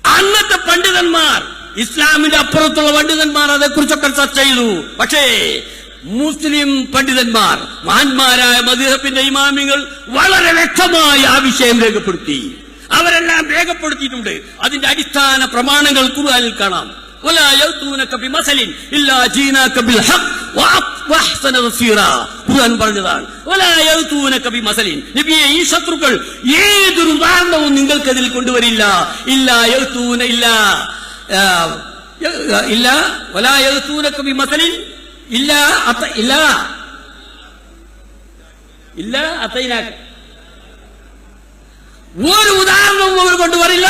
അന്നത്തെ പണ്ഡിതന്മാർ, ഇസ്ലാമിന്റെ അപ്പുറത്തുള്ള പണ്ഡിതന്മാർ അതേക്കുറിച്ചൊക്കെ ചർച്ച ചെയ്തു. പക്ഷേ മുസ്ലിം പണ്ഡിതന്മാർ, മഹാന്മാരായ മദ്ഹബിന്റെ ഇമാമിങ്ങൾ വളരെ വ്യക്തമായി ആ വിഷയം രേഖപ്പെടുത്തി. അവരെല്ലാം രേഖപ്പെടുത്തിയിട്ടുണ്ട്. അതിന്റെ അടിസ്ഥാന പ്രമാണങ്ങൾ ഖുർആനിൽ കാണാം. ولا يأتونك بمثل إلا جئناك بالحق وأحسن تفسيرا. ഖുർആൻ പറഞ്ഞതാണ്, ولا يأتونك بمثل. നബിയെ, ഈ ശത്രുക്കൾ ഏതൊരു ഉദാഹരണവും നിങ്ങൾക്കതിൽ കൊണ്ടുവരില്ല. ولا يأتونك بمثل ഒരു ഉദാഹരണവും അവർ കൊണ്ടുവരില്ല.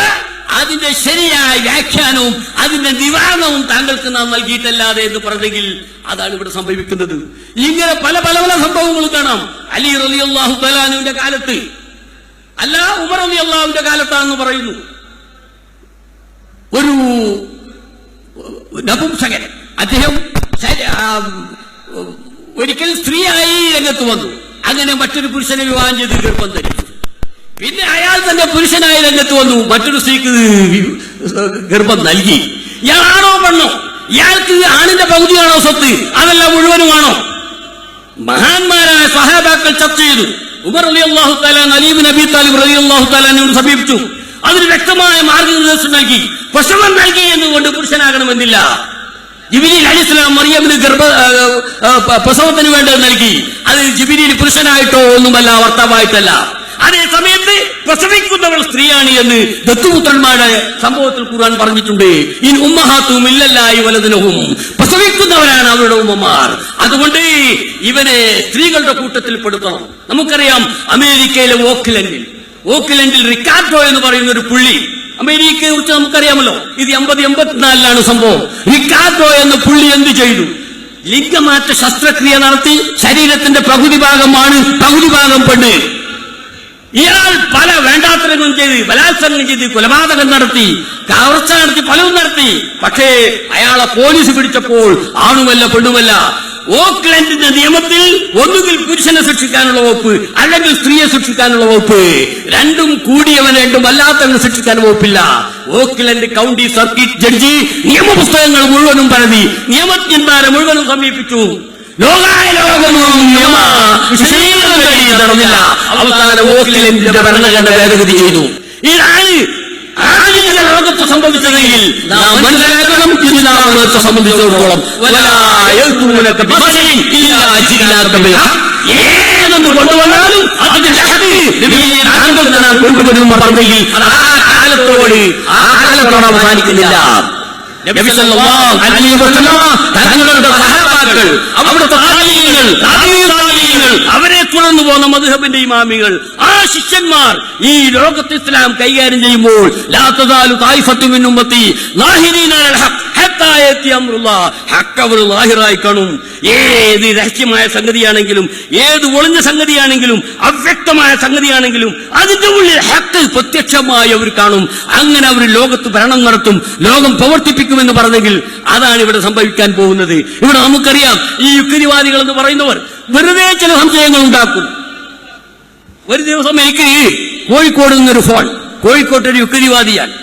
അതിന്റെ ശരിയായ വ്യാഖ്യാനവും അതിന്റെ നിവാരണവും താങ്കൾക്ക് നാം നൽകിയിട്ടല്ലാതെ എന്ന് പറഞ്ഞെങ്കിൽ അതാണ് ഇവിടെ സംഭവിക്കുന്നത്. ഇങ്ങനെ പല പല പല സംഭവങ്ങളും കാണാം. അലി റളിയല്ലാഹു തആല അൻഹുവിന്റെ കാലത്ത്, അല്ല ഉമർ റളിയല്ലാഹുവിന്റെ കാലത്താണെന്ന് പറയുന്നു, ഒരു നപുംസകൻ അദ്ദേഹം ഒരിക്കൽ സ്ത്രീയായി രംഗത്ത് വന്നു. അങ്ങനെ മറ്റൊരു പുരുഷനെ വിവാഹം ചെയ്ത് ഗർഭം ധരിച്ചു. പിന്നെ അയാൾ തന്നെ പുരുഷനായി രംഗത്ത് വന്നു, മറ്റൊരു സ്ത്രീക്ക് ഗർഭം നൽകി. ഇയാളാണോ പെണ്ണോ? ഇയാൾക്ക് ആണിന്റെ പകുതിയാണോ സ്വത്ത്, അതല്ല മുഴുവനുമാണോ? മഹാന്മാരായ സ്വഹാബാക്കൾ ചർച്ച ചെയ്തു. ഉമർ റളിയല്ലാഹു തആല അലി ഇബ്നു അബീ താലിബ് റളിയല്ലാഹു തആല അൻഹു സമീപിച്ചു. അതിന് വ്യക്തമായ മാർഗ്ഗനിർദ്ദേശം നൽകി. പ്രസവം നൽകി എന്നുകൊണ്ട് പുരുഷനാകണമെന്നില്ല. ജിബ്രീൽ അലൈഹിസ്സലാം മറിയമിന് പ്രസവത്തിന് വേണ്ടത് നൽകി. അത് ജിബ്രീൽ പുരുഷനായിട്ടോ ഒന്നുമല്ല, ഭർത്താവായിട്ടല്ല. അതേ സമയത്ത് പ്രസവിക്കുന്നവൾ സ്ത്രീയാണ് എന്ന് ദത്തുപുത്രന്മാരുടെ സംഭവത്തിൽ ഖുർആൻ പറഞ്ഞിട്ടുണ്ട്. ഇൻ ഉമ്മഹാത്തുഹും ഇല്ലല്ലാഹി വലദനഹും, പ്രസവിക്കുന്നവരാണ് അവരുടെ ഉമ്മമാർ. അതുകൊണ്ട് ഇവനെ സ്ത്രീകളുടെ കൂട്ടത്തിൽ പെടുത്തണം. നമുക്കറിയാം, അമേരിക്കയിലെ ഓക്ലൻഡിൽ റിക്കാർഡോ എന്ന് പറയുന്ന ഒരു പുള്ളി, അമേരിക്കയെ കുറിച്ച് നമുക്കറിയാമല്ലോ, ഇത് 80-84 സംഭവം. റിക്കാർഡോ എന്ന പുള്ളി എന്ത് ചെയ്തു? ലിംഗമാറ്റ ശസ്ത്രക്രിയ നടത്തി. ശരീരത്തിന്റെ പകുതി ഭാഗമാണ്, പകുതി ഭാഗം പെണ്ണ്. ഇയാൾ പല വേണ്ടാത്തരങ്ങളും ചെയ്ത്, ബലാത്സംഗം ചെയ്ത്, കൊലപാതകം നടത്തി, കവർച്ച നടത്തി, പലവും നടത്തി. പക്ഷേ അയാളെ പോലീസ് പിടിച്ചപ്പോൾ ആണുമല്ല പെണ്ണുമല്ല. ഓക്ലൻഡിന്റെ നിയമത്തിൽ ഒന്നുകിൽ പുരുഷനെ ശിക്ഷിക്കാനുള്ള വകുപ്പ്, അല്ലെങ്കിൽ സ്ത്രീയെ ശിക്ഷിക്കാനുള്ള വകുപ്പ്. രണ്ടും കൂടിയവൻ, രണ്ടും അല്ലാത്തവനെ ശിക്ഷിക്കാൻ വകുപ്പില്ല. ഓക്ലൻഡ് കൗണ്ടി സർക്കിറ്റ് ജഡ്ജി നിയമപുസ്തകങ്ങൾ മുഴുവനും പരതി, നിയമജ്ഞന്മാരെ മുഴുവനും സമീപിച്ചു. ലോകമൊന്നും നിയമ വിശദീകരണം നടന്നില്ല. അവസാനം ഓക്ലൻഡിന്റെ ഭരണഘടന ഭേദഗതി ചെയ്തു. ഇതാണ് ആദ്യത്തെ ലോകത്ത് സംഭവിച്ചതെങ്കിൽ നാം മനസ്സിലാക്കണം, ഇതിനാമത്തെ സംബന്ധിച്ചിടത്തോളം ഏതെന്ന് കൊണ്ടുവന്നാലും അതിന്റെ കൊണ്ടുവരും പറഞ്ഞെങ്കിൽ അത് ആ കാലത്തോട് അവസാനിക്കുന്നില്ല. നബി സല്ലല്ലാഹു അലൈഹി വസല്ലം തങ്ങളുടെ സഹാബാക്കൾ, അവിടുത്തെ താബഈങ്ങൾ, അവരെ തുടർന്നു പോകുന്ന മദ്ഹബിന്റെ ഇമാമികൾ, ആ ശിഷ്യന്മാർ ഈ ലോകത്ത് ഇസ്ലാം കൈകാര്യം ചെയ്യുമ്പോൾ ലാ തസാലു തായിഫത്തു മിൻ ഉമ്മത്തി ലാഹിരീന അലൽ ഹഖ് ഹത്താ യഅതി അംറുല്ലാഹ്, ഹഖ് അവർ ലാഹിറായി കാണും. ഏത് രഹസ്യമായ സംഗതിയാണെങ്കിലും, ഏത് ഒളിഞ്ഞ സംഗതിയാണെങ്കിലും, അവ്യക്തമായ സംഗതിയാണെങ്കിലും അതിന്റെ ഉള്ളിൽ ഹഖ് പ്രത്യക്ഷമായി അവർ കാണും. അങ്ങനെ അവർ ലോകത്ത് ഭരണം നടത്തും, ലോകം പ്രവർത്തിപ്പിക്കുമെന്ന് പറഞ്ഞെങ്കിൽ അതാണ് ഇവിടെ സംഭവിക്കാൻ പോകുന്നത്. ഇവിടെ നമുക്കറിയാം, ഈ യുക്തിവാദികൾ എന്ന് പറയുന്നവർ വെറുതെ ചില സംശയങ്ങൾ ഉണ്ടാക്കും. ഒരു ദിവസം എനിക്ക് കോഴിക്കോട് നിന്നൊരു ഫോൺ, കോഴിക്കോട്ടൊരു യുക്തിവാദിയാണ്.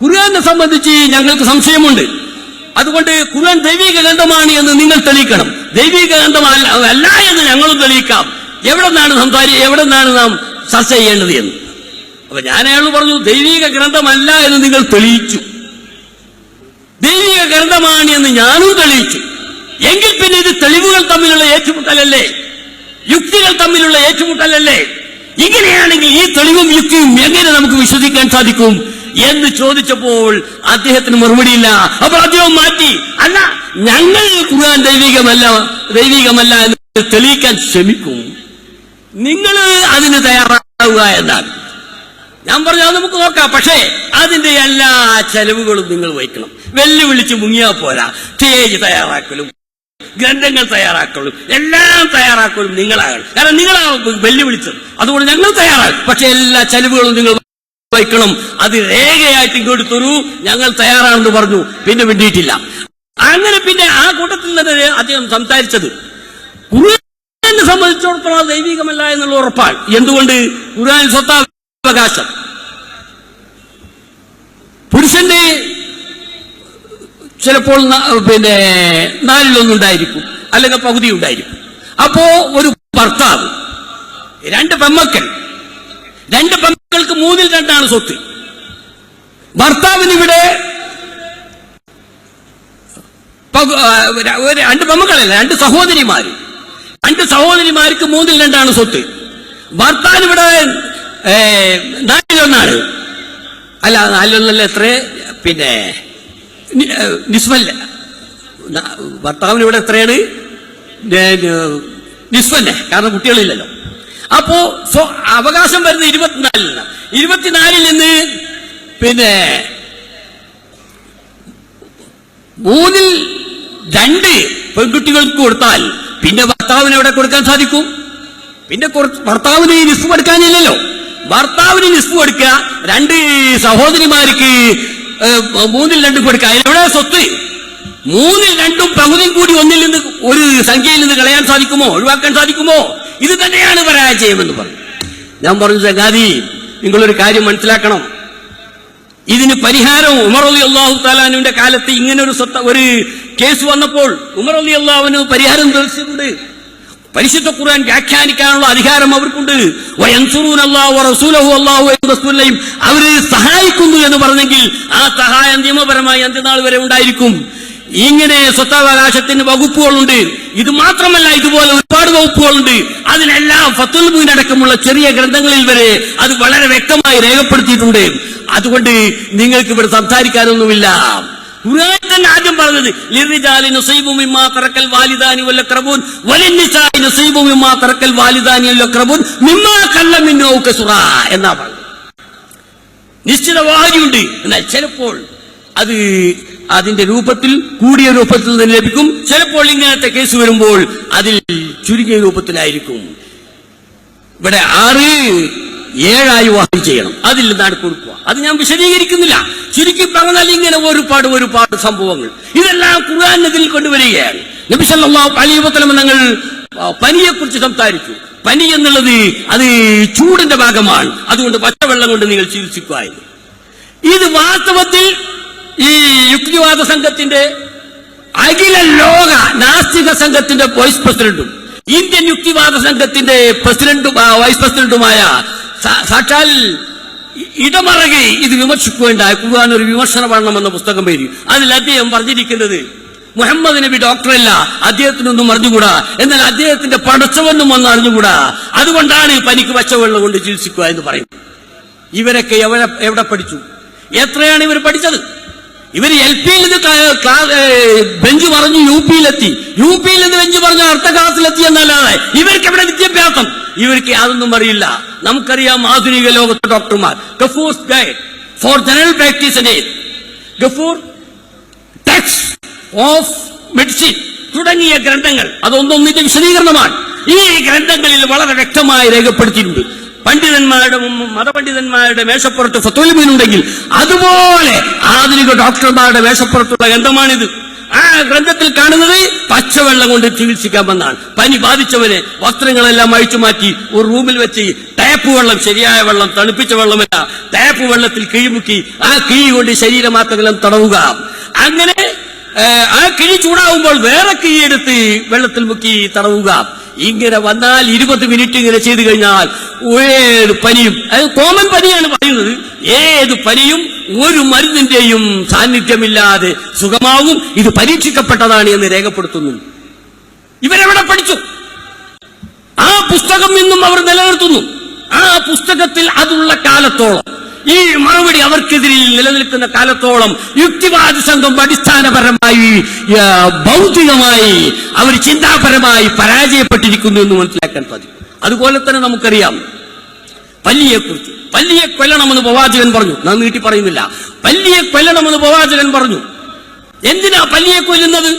ഖുർആനെ സംബന്ധിച്ച് ഞങ്ങൾക്ക് സംശയമുണ്ട്, അതുകൊണ്ട് ഖുർആൻ ദൈവിക ഗ്രന്ഥമാണ് എന്ന് നിങ്ങൾ തെളിയിക്കണം. ദൈവിക ഗ്രന്ഥമല്ല എന്ന് ഞങ്ങളും തെളിയിക്കാം. എവിടെ നിന്നാണ് നാം ചർച്ച ചെയ്യേണ്ടത് എന്ന്. അപ്പൊ ഞാൻ അയാളോട് പറഞ്ഞു, ദൈവിക ഗ്രന്ഥമല്ല എന്ന് നിങ്ങൾ തെളിയിച്ചു, ദൈവിക ഗ്രന്ഥമാണ് എന്ന് ഞാനും തെളിയിച്ചു. എങ്കിൽ പിന്നെ ഇത് തെളിവുകൾ തമ്മിലുള്ള ഏറ്റുമുട്ടലല്ലേ, യുക്തികൾ തമ്മിലുള്ള ഏറ്റുമുട്ടലല്ലേ? ഇങ്ങനെയാണെങ്കിൽ ഈ തെളിവും യുക്തിയും എങ്ങനെ നമുക്ക് വിശ്വസിക്കാൻ സാധിക്കും എന്ന് ചോദിച്ചപ്പോൾ അദ്ദേഹത്തിന് മറുപടിയില്ല. അപ്പോൾ അദ്ദേഹം മാറ്റി, അല്ല ഞങ്ങൾ ഖുർആൻ ദൈവികമല്ല എന്ന് തെളിയിക്കാൻ ശ്രമിക്കും, നിങ്ങൾ അതിന് തയ്യാറാവുക എന്നാണ്. ഞാൻ പറഞ്ഞു, അത് നമുക്ക് നോക്കാം, പക്ഷേ അതിന്റെ എല്ലാ ചെലവുകളും നിങ്ങൾ വഹിക്കണം. വെല്ലുവിളിച്ച് മുങ്ങിയാൽ പോരാ, സ്റ്റേജ് തയ്യാറാക്കലും ഗ്രന്ഥങ്ങൾ തയ്യാറാക്കലും എല്ലാം തയ്യാറാക്കലും നിങ്ങളാകണം. കാരണം നിങ്ങളാണ് വെല്ലുവിളിച്ചത്. അതുകൊണ്ട് ഞങ്ങൾ തയ്യാറാക്കും, പക്ഷെ എല്ലാ ചെലവുകളും നിങ്ങൾ വഹിക്കണം. അത് രേഖയായിട്ട് ഇങ്ങോട്ട് തരൂ, ഞങ്ങൾ തയ്യാറാണെന്ന് പറഞ്ഞു. പിന്നെ വേണ്ടിയിട്ടില്ല. അങ്ങനെ പിന്നെ ആ കൂട്ടത്തിൽ തന്നെ അദ്ദേഹം സംസാരിച്ചത് ഖുർആനെ സംബന്ധിച്ചിടത്തോളം ദൈവികമല്ല എന്നുള്ള ഉറപ്പാണ്. എന്തുകൊണ്ട്? ഖുർആൻ സ്വത്താവകാശം പുരുഷന്റെ ചിലപ്പോൾ പിന്നെ 4-1 അല്ലെങ്കിൽ പകുതി ഉണ്ടായിരിക്കും. അപ്പോ ഒരു ഭർത്താവ്, 2 പെമ്മക്കൾ, 2 പെമ്മക്കൾക്ക് 3/2 സ്വത്ത്. ഭർത്താവിന് ഇവിടെ 2 പെമ്മക്കളല്ല, 2 സഹോദരിമാര്, 2 സഹോദരിമാർക്ക് 3/2 സ്വത്ത്. ഭർത്താവിന് ഇവിടെ 4-1 അല്ല, 4-1 എത്ര, പിന്നെ നിസ്വല്ല. ഭർത്താവിന് ഇവിടെ എത്രയാണ്? നിസ്വന്നെ, കാരണം കുട്ടികളില്ലല്ലോ. അപ്പോ അവകാശം വരുന്നത് 24-ൽ നിന്ന് പിന്നെ 2 പെൺകുട്ടികൾക്ക് കൊടുത്താൽ പിന്നെ ഭർത്താവിന് എവിടെ കൊടുക്കാൻ സാധിക്കും? പിന്നെ ഭർത്താവിന് നിസ്ഫ് എടുക്കാനില്ലല്ലോ. ഭർത്താവിന് നിസ്ഫ് കൊടുക്കുക, 2 സഹോദരിമാർക്ക് 2 കൊടുക്കുക. അതിനെവിടെ സ്വത്ത്? 2 പകുതിയും കൂടി ഒന്നിൽ നിന്ന് ഒരു സംഖ്യയിൽ നിന്ന് കളയാൻ സാധിക്കുമോ? ഒഴിവാക്കാൻ സാധിക്കുമോ? ഇത് തന്നെയാണ് പരാജയം എന്ന് പറഞ്ഞു. ഞാൻ പറഞ്ഞു, ചങ്ങാതി, നിങ്ങളൊരു കാര്യം മനസ്സിലാക്കണം. ഇതിന് പരിഹാരം ഉമർ റളിയല്ലാഹു തആല അൻഹുവിന്റെ കാലത്ത് ഇങ്ങനെ ഒരു കേസ് വന്നപ്പോൾ ഉമർ റളിയല്ലാഹു അൻഹു പരിഹാരം നിർദ്ദേശിച്ചിട്ടുണ്ട്. പരിശുദ്ധ ഖുർആൻ വ്യാഖ്യാനിക്കാനുള്ള അധികാരം അവർക്കുണ്ട്. വയൻസുറൂനല്ലാഹു വറസൂലഹു, അല്ലാഹു റസൂലിനെയും അവര് സഹായിക്കുന്നു എന്ന് പറഞ്ഞെങ്കിൽ ആ സഹായം നിയമപരമായി അന്ത്യനാൾ വരെ ഉണ്ടായിരിക്കും. ഇങ്ങനെ സ്വത്തവകാശത്തിന് വകുപ്പുകളുണ്ട്. ഇത് മാത്രമല്ല, ഇതുപോലെ ഒരുപാട് വകുപ്പുകളുണ്ട്. അതിനെല്ലാം ഫത്തുൽ മുബീൻ അടക്കമുള്ള ചെറിയ ഗ്രന്ഥങ്ങളിൽ വരെ അത് വളരെ വ്യക്തമായി രേഖപ്പെടുത്തിയിട്ടുണ്ട്. അതുകൊണ്ട് നിങ്ങൾക്ക് ഇവിടെ സംസാരിക്കാനൊന്നുമില്ല. ഖുർആൻ തന്നെ ആദ്യം പറഞ്ഞത് ലിർരിജാലി നസീബു മിമ്മാ തറക്കൽ വാലിദാനി വൽ അഖ്റബൂൻ വലിന്നിസാഇ നസീബു മിമ്മാ തറക്കൽ വാലിദാനി വൽ അഖ്റബൂൻ മിമ്മാ ഖല്ല മിൻഹു ഔ കസുറ എന്നാ പറഞ്ഞത്. നിശ്ചിത വാരിയുണ്ട്. എന്നാൽ ചിലപ്പോൾ അത് അതിന്റെ രൂപത്തിൽ കൂടിയ രൂപത്തിൽ നിന്ന് ലഭിക്കും. ചിലപ്പോൾ ഇങ്ങനത്തെ കേസ് വരുമ്പോൾ അതിൽ ചുരുങ്ങിയ രൂപത്തിലായിരിക്കും. ഇവിടെ 6-7 വിവാഹം ചെയ്യണം, അതിൽ നിന്നാണ് കൊടുക്കുക. അത് ഞാൻ വിശദീകരിക്കുന്നില്ല. ചുരുക്കി പറഞ്ഞാൽ ഇങ്ങനെ ഒരുപാട് സംഭവങ്ങൾ ഇതെല്ലാം ഖുർആൻ ഇതിൽ കൊണ്ടുവരികയാണ്. നബി സല്ലല്ലാഹു അലൈഹി വസല്ലം തങ്ങൾ പനിയെ കുറിച്ച് സംസാരിച്ചു. പനി എന്നുള്ളത് അത് ചൂടിന്റെ ഭാഗമാണ്, അതുകൊണ്ട് പച്ചവെള്ളം കൊണ്ട് നിങ്ങൾ ചികിത്സിക്കുക. ഇത് വാസ്തവത്തിൽ ഈ യുക്തിവാദ സംഘത്തിന്റെ അഖില ലോക നാസ്തിക സംഘത്തിന്റെ വൈസ് പ്രസിഡന്റും ഇന്ത്യൻ യുക്തിവാദ സംഘത്തിന്റെ പ്രസിഡന്റും വൈസ് പ്രസിഡന്റുമായ സാക്ഷാൽ ഇടമറകെ ഇത് വിമർശിക്കുകയുണ്ട ഖുർആൻ ഒരു വിമർശന പഠനമെന്ന പുസ്തകം പേര്. അതിൽ അദ്ദേഹം പറഞ്ഞിരിക്കുന്നത് മുഹമ്മദ് നബി ഡോക്ടറല്ല, അദ്ദേഹത്തിനൊന്നും അറിഞ്ഞുകൂടാ, എന്നാൽ അദ്ദേഹത്തിന്റെ പടച്ചവെന്നും ഒന്നും അറിഞ്ഞുകൂടാ, അതുകൊണ്ടാണ് പനിക്ക് പച്ചവെള്ളം കൊണ്ട് ചികിത്സിക്കുക എന്ന് പറയും. ഇവരൊക്കെ എവിടെ പഠിച്ചു? എത്രയാണ് ഇവർ പഠിച്ചത്? ഇവർ LP-യിൽ ബെഞ്ച് പറഞ്ഞു യു-പിയിൽ ബെഞ്ച് പറഞ്ഞു അടുത്ത ക്ലാസ്സിലെത്തി എന്നല്ലാതെ ഇവർക്ക് എവിടെ വിദ്യാഭ്യാസം? ഇവർക്ക് അതൊന്നും അറിയില്ല. നമുക്കറിയാം ആധുനിക ലോകത്തെ ഡോക്ടർമാർ ഗഫൂർസ് ഗൈഡ് ഫോർ ജനറൽ പ്രാക്ടീസിന്റെ ഗഫൂർ ടെക്സ്റ്റ് ഓഫ് മെഡിസിൻ തുടങ്ങിയ ഗ്രന്ഥങ്ങൾ അതൊന്നൊന്നിന്റെ വിശദീകരണമാണ്. ഈ ഗ്രന്ഥങ്ങളിൽ വളരെ വ്യക്തമായി രേഖപ്പെടുത്തിയിട്ടുണ്ട്. മതപണ്ഡിതന്മാരുടെ മേശപ്പുറത്ത് ഫത്വൽ മുബീൻ ഉണ്ടെങ്കിൽ അതുപോലെ ആധുനിക ഡോക്ടർമാരുടെ മേശപ്പുറത്തുള്ള ഗ്രന്ഥമാണിത്. ആ ഗ്രന്ഥത്തിൽ കാണുന്നത് പച്ചവെള്ളം കൊണ്ട് ചികിത്സിക്കാമെന്നാണ്. പനി ബാധിച്ചവനെ വസ്ത്രങ്ങളെല്ലാം അഴിച്ചു മാറ്റി ഒരു റൂമിൽ വെച്ച് ടാപ്പ് വെള്ളം, ശരിയായ വെള്ളം, തണുപ്പിച്ച വെള്ളമല്ല, ടാപ്പ് വെള്ളത്തിൽ കിഴിമുക്കി ആ കിഴി കൊണ്ട് ശരീരമാത്രങ്ങളും തടവുക. അങ്ങനെ ആ കിഴി ചൂടാവുമ്പോൾ വേറെ കിഴിയെടുത്ത് വെള്ളത്തിൽ മുക്കി തടവുക. ഇങ്ങനെ വന്നാൽ 20 മിനിറ്റ് ഇങ്ങനെ ചെയ്തു കഴിഞ്ഞാൽ ഏത് പനിയും, അത് കോമൺ പനിയാണ് പറയുന്നത്, ഏത് പനിയും ഒരു മരുന്നിന്റെയും സാന്നിധ്യമില്ലാതെ സുഖമാവും. ഇത് പരീക്ഷിക്കപ്പെട്ടതാണ് എന്ന് രേഖപ്പെടുത്തുന്നു. ഇവരെവിടെ പഠിച്ചു? ആ പുസ്തകം ഇന്നും അവർ നിലനിർത്തുന്നു. ആ പുസ്തകത്തിൽ അതുള്ള കാലത്തോളം, ഈ മറുപടി അവർക്കെതിരിൽ നിലനിൽക്കുന്ന കാലത്തോളം യുക്തിവാദ സംഘം അടിസ്ഥാനപരമായി ഭൗതികമായി അവർ ചിന്താപരമായി പരാജയപ്പെട്ടിരിക്കുന്നു എന്ന് മനസ്സിലാക്കാൻ സാധിക്കും. അതുപോലെ തന്നെ നമുക്കറിയാം പല്ലിയെക്കുറിച്ച്. പല്ലിയെ കൊല്ലണമെന്ന് പ്രവാചകൻ പറഞ്ഞു. ഞാൻ നീട്ടി പറയുന്നില്ല. പല്ലിയെ കൊല്ലണമെന്ന് പ്രവാചകൻ പറഞ്ഞു. എന്തിനാ പല്ലിയെ കൊല്ലുന്നത്?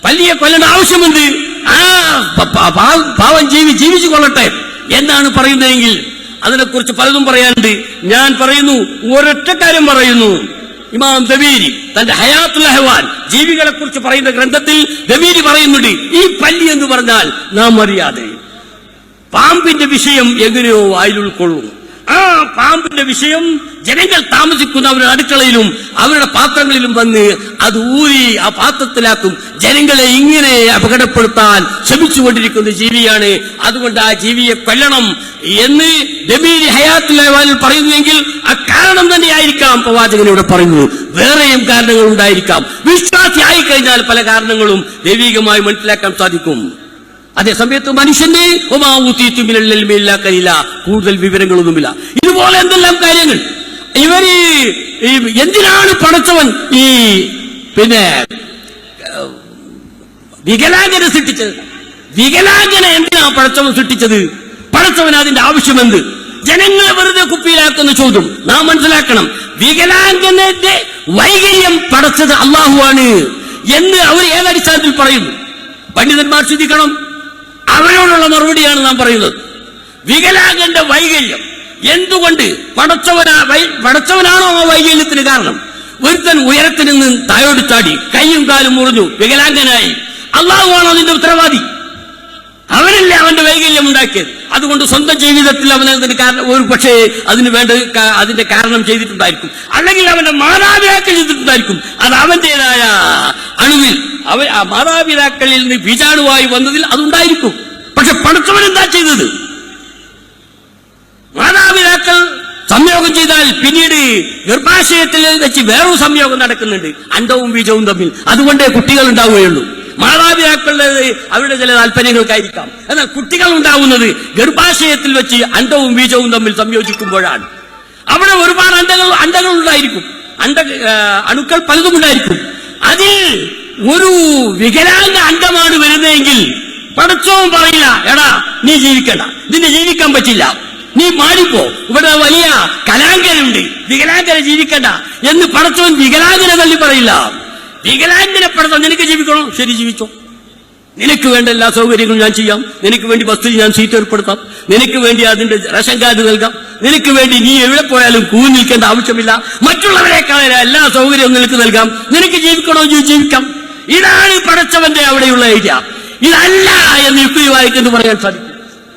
പല്ലിയെ കൊല്ലേണ്ട ആവശ്യമുണ്ട്. ആ പാവം ജീവിച്ചു കൊള്ളട്ടെ എന്നാണ് പറയുന്നതെങ്കിൽ അതിനെക്കുറിച്ച് പലതും പറയാനുണ്ട്. ഞാൻ പറയുന്നു, ഒരൊറ്റ കാര്യം പറയുന്നു. ഇമാം ദബീരി തന്റെ ഹയാത്തുൽ അഹ്വാൻ ജീവികളെ കുറിച്ച് പറയുന്ന ഗ്രന്ഥത്തിൽ ദബീരി പറയുന്നുണ്ട്, ഈ പല്ലി എന്ന് പറഞ്ഞാൽ നാം അറിയാതെ പാമ്പിന്റെ വിഷയം എങ്ങനെയോ വായിൽ ഉൾക്കൊള്ളും. ആ പാമ്പിന്റെ വിഷയം ജനങ്ങൾ താമസിക്കുന്ന അവരുടെ അടുക്കളയിലും അവരുടെ പാത്രങ്ങളിലും വന്ന് അത് ഊരി ആ പാത്രത്തിലാക്കും. ജനങ്ങളെ ഇങ്ങനെ അപകടപ്പെടുത്താൻ ശ്രമിച്ചുകൊണ്ടിരിക്കുന്ന ജീവിയാണ്. അതുകൊണ്ട് ആ ജീവിയെ കൊല്ലണം എന്ന് ദബീരി ഹയാത്തുൽ അഹ്വാനിൽ പറയുന്നെങ്കിൽ ആ കാരണം തന്നെയായിരിക്കാം പ്രവാചകനോട് പറയുന്നത്. വേറെയും കാരണങ്ങൾ ഉണ്ടായിരിക്കാം. വിശ്വാസിയായി കഴിഞ്ഞാൽ പല കാരണങ്ങളും ദൈവികമായി മനസ്സിലാക്കാൻ സാധിക്കും. അതേസമയത്ത് മനുഷ്യന്റെ കൂടുതൽ വിവരങ്ങളൊന്നുമില്ല. ഇതുപോലെ എന്തെല്ലാം കാര്യങ്ങൾ ഇവര് എന്തിനാണ് പടച്ചവൻ ഈ വികലാംഗനെ സൃഷ്ടിച്ചത്? വികലാംഗനെ എന്തിനാ പടച്ചവൻ സൃഷ്ടിച്ചത്? പടച്ചവൻ അതിന്റെ ആവശ്യമെന്ത്? ജനങ്ങളെ വെറുതെ കുപ്പിയിലാക്കുന്ന ചോദ്യം നാം മനസ്സിലാക്കണം. വികലാംഗന്റെ വൈകല്യം പടച്ചത് അള്ളാഹുവാണ് എന്ന് അവർ ഏതടിസ്ഥാനത്തിൽ പറയുന്നു? പണ്ഡിതന്മാർ ചിന്തിക്കണം. അവരോടുള്ള മറുപടിയാണ് നാം പറയുന്നത്. വികലാംഗന്റെ വൈകല്യം എന്തുകൊണ്ട് പടച്ചവനാണോ ആ വൈകല്യത്തിന് കാരണം? ഒരുത്തൻ ഉയരത്തിൽ നിന്ന് താഴോട്ട് ചാടി കൈയും കാലും മുറിഞ്ഞു, വികലാംഗനായി. അള്ളാഹുവാണോ അതിന്റെ ഉത്തരവാദി? അവനല്ലേ അവന്റെ വൈകല്യം ഉണ്ടാക്കിയത്. അതുകൊണ്ട് സ്വന്തം ജീവിതത്തിൽ അവൻ ഒരു പക്ഷേ അതിന് വേണ്ട അതിന്റെ കാരണം ചെയ്തിട്ടുണ്ടായിരിക്കും, അല്ലെങ്കിൽ അവന്റെ മാതാപിതാക്കൾ ചെയ്തിട്ടുണ്ടായിരിക്കും. അത് അവന്റേതായ അണുവിൽ ആ മാതാപിതാക്കളിൽ നിന്ന് ബീജാണുവായി വന്നതിൽ അതുണ്ടായിരിക്കും. പക്ഷെ പടച്ചവൻ എന്താ ചെയ്തത്? മാതാപിതാക്കൾ സംയോഗം ചെയ്താൽ പിന്നീട് ഗർഭാശയത്തിൽ വെച്ച് വേറൊരു സംയോഗം നടക്കുന്നുണ്ട്, അണ്ടവും ബീജവും തമ്മിൽ. അതുകൊണ്ടേ കുട്ടികൾ ഉണ്ടാവുകയുള്ളൂ. മാതാപിതാക്കളുടെ അവരുടെ ചില താല്പര്യങ്ങൾക്കായിരിക്കാം. എന്നാൽ കുട്ടികൾ ഉണ്ടാവുന്നത് ഗർഭാശയത്തിൽ വെച്ച് അണ്ടവും ബീജവും തമ്മിൽ സംയോജിക്കുമ്പോഴാണ്. അവിടെ ഒരുപാട് അണ്ടകൾ ഉണ്ടായിരിക്കും, അണുക്കൾ പലതും ഉണ്ടായിരിക്കും. അതിൽ ഒരു വികലാംഗ അണ്ടമാണ് വരുന്നതെങ്കിൽ പടച്ചവൻ പറയില്ല, എടാ നീ ജീവിക്കണ്ട, നിന്നെ ജീവിക്കാൻ പറ്റില്ല, നീ മാറിപ്പോ, ഇവിടെ വലിയ കലാംഗനുണ്ട്, വികലാംഗനെ ജീവിക്കണ്ട എന്ന് പടച്ചവൻ വികലാംഗനെ തള്ളി പറയില്ല. വികലാംഗനെ പടച്ചവൻ നിനക്ക് ജീവിക്കണോ, ശരി ജീവിച്ചോ, നിനക്ക് വേണ്ട എല്ലാ സൗകര്യങ്ങളും ഞാൻ ചെയ്യാം, നിനക്ക് വേണ്ടി ബസ്സിൽ ഞാൻ സീറ്റ് ഏർപ്പെടുത്താം, നിനക്ക് വേണ്ടി അതിന്റെ റേഷൻ കാർഡ് നൽകാം, നിനക്ക് വേണ്ടി നീ എവിടെ പോയാലും കൂടി നിൽക്കേണ്ട ആവശ്യമില്ല, മറ്റുള്ളവരെക്കാൾ എല്ലാ സൗകര്യവും നിനക്ക് നൽകാം, നിനക്ക് ജീവിക്കണോ ജീവിക്കാം. ഇതാണ് പടച്ചവന്റെ അവിടെയുള്ള ഐഡിയ. ഇതല്ല എന്ന് യുക്തിവാദിക്കെന്ന് പറയാൻ സാധിക്കും.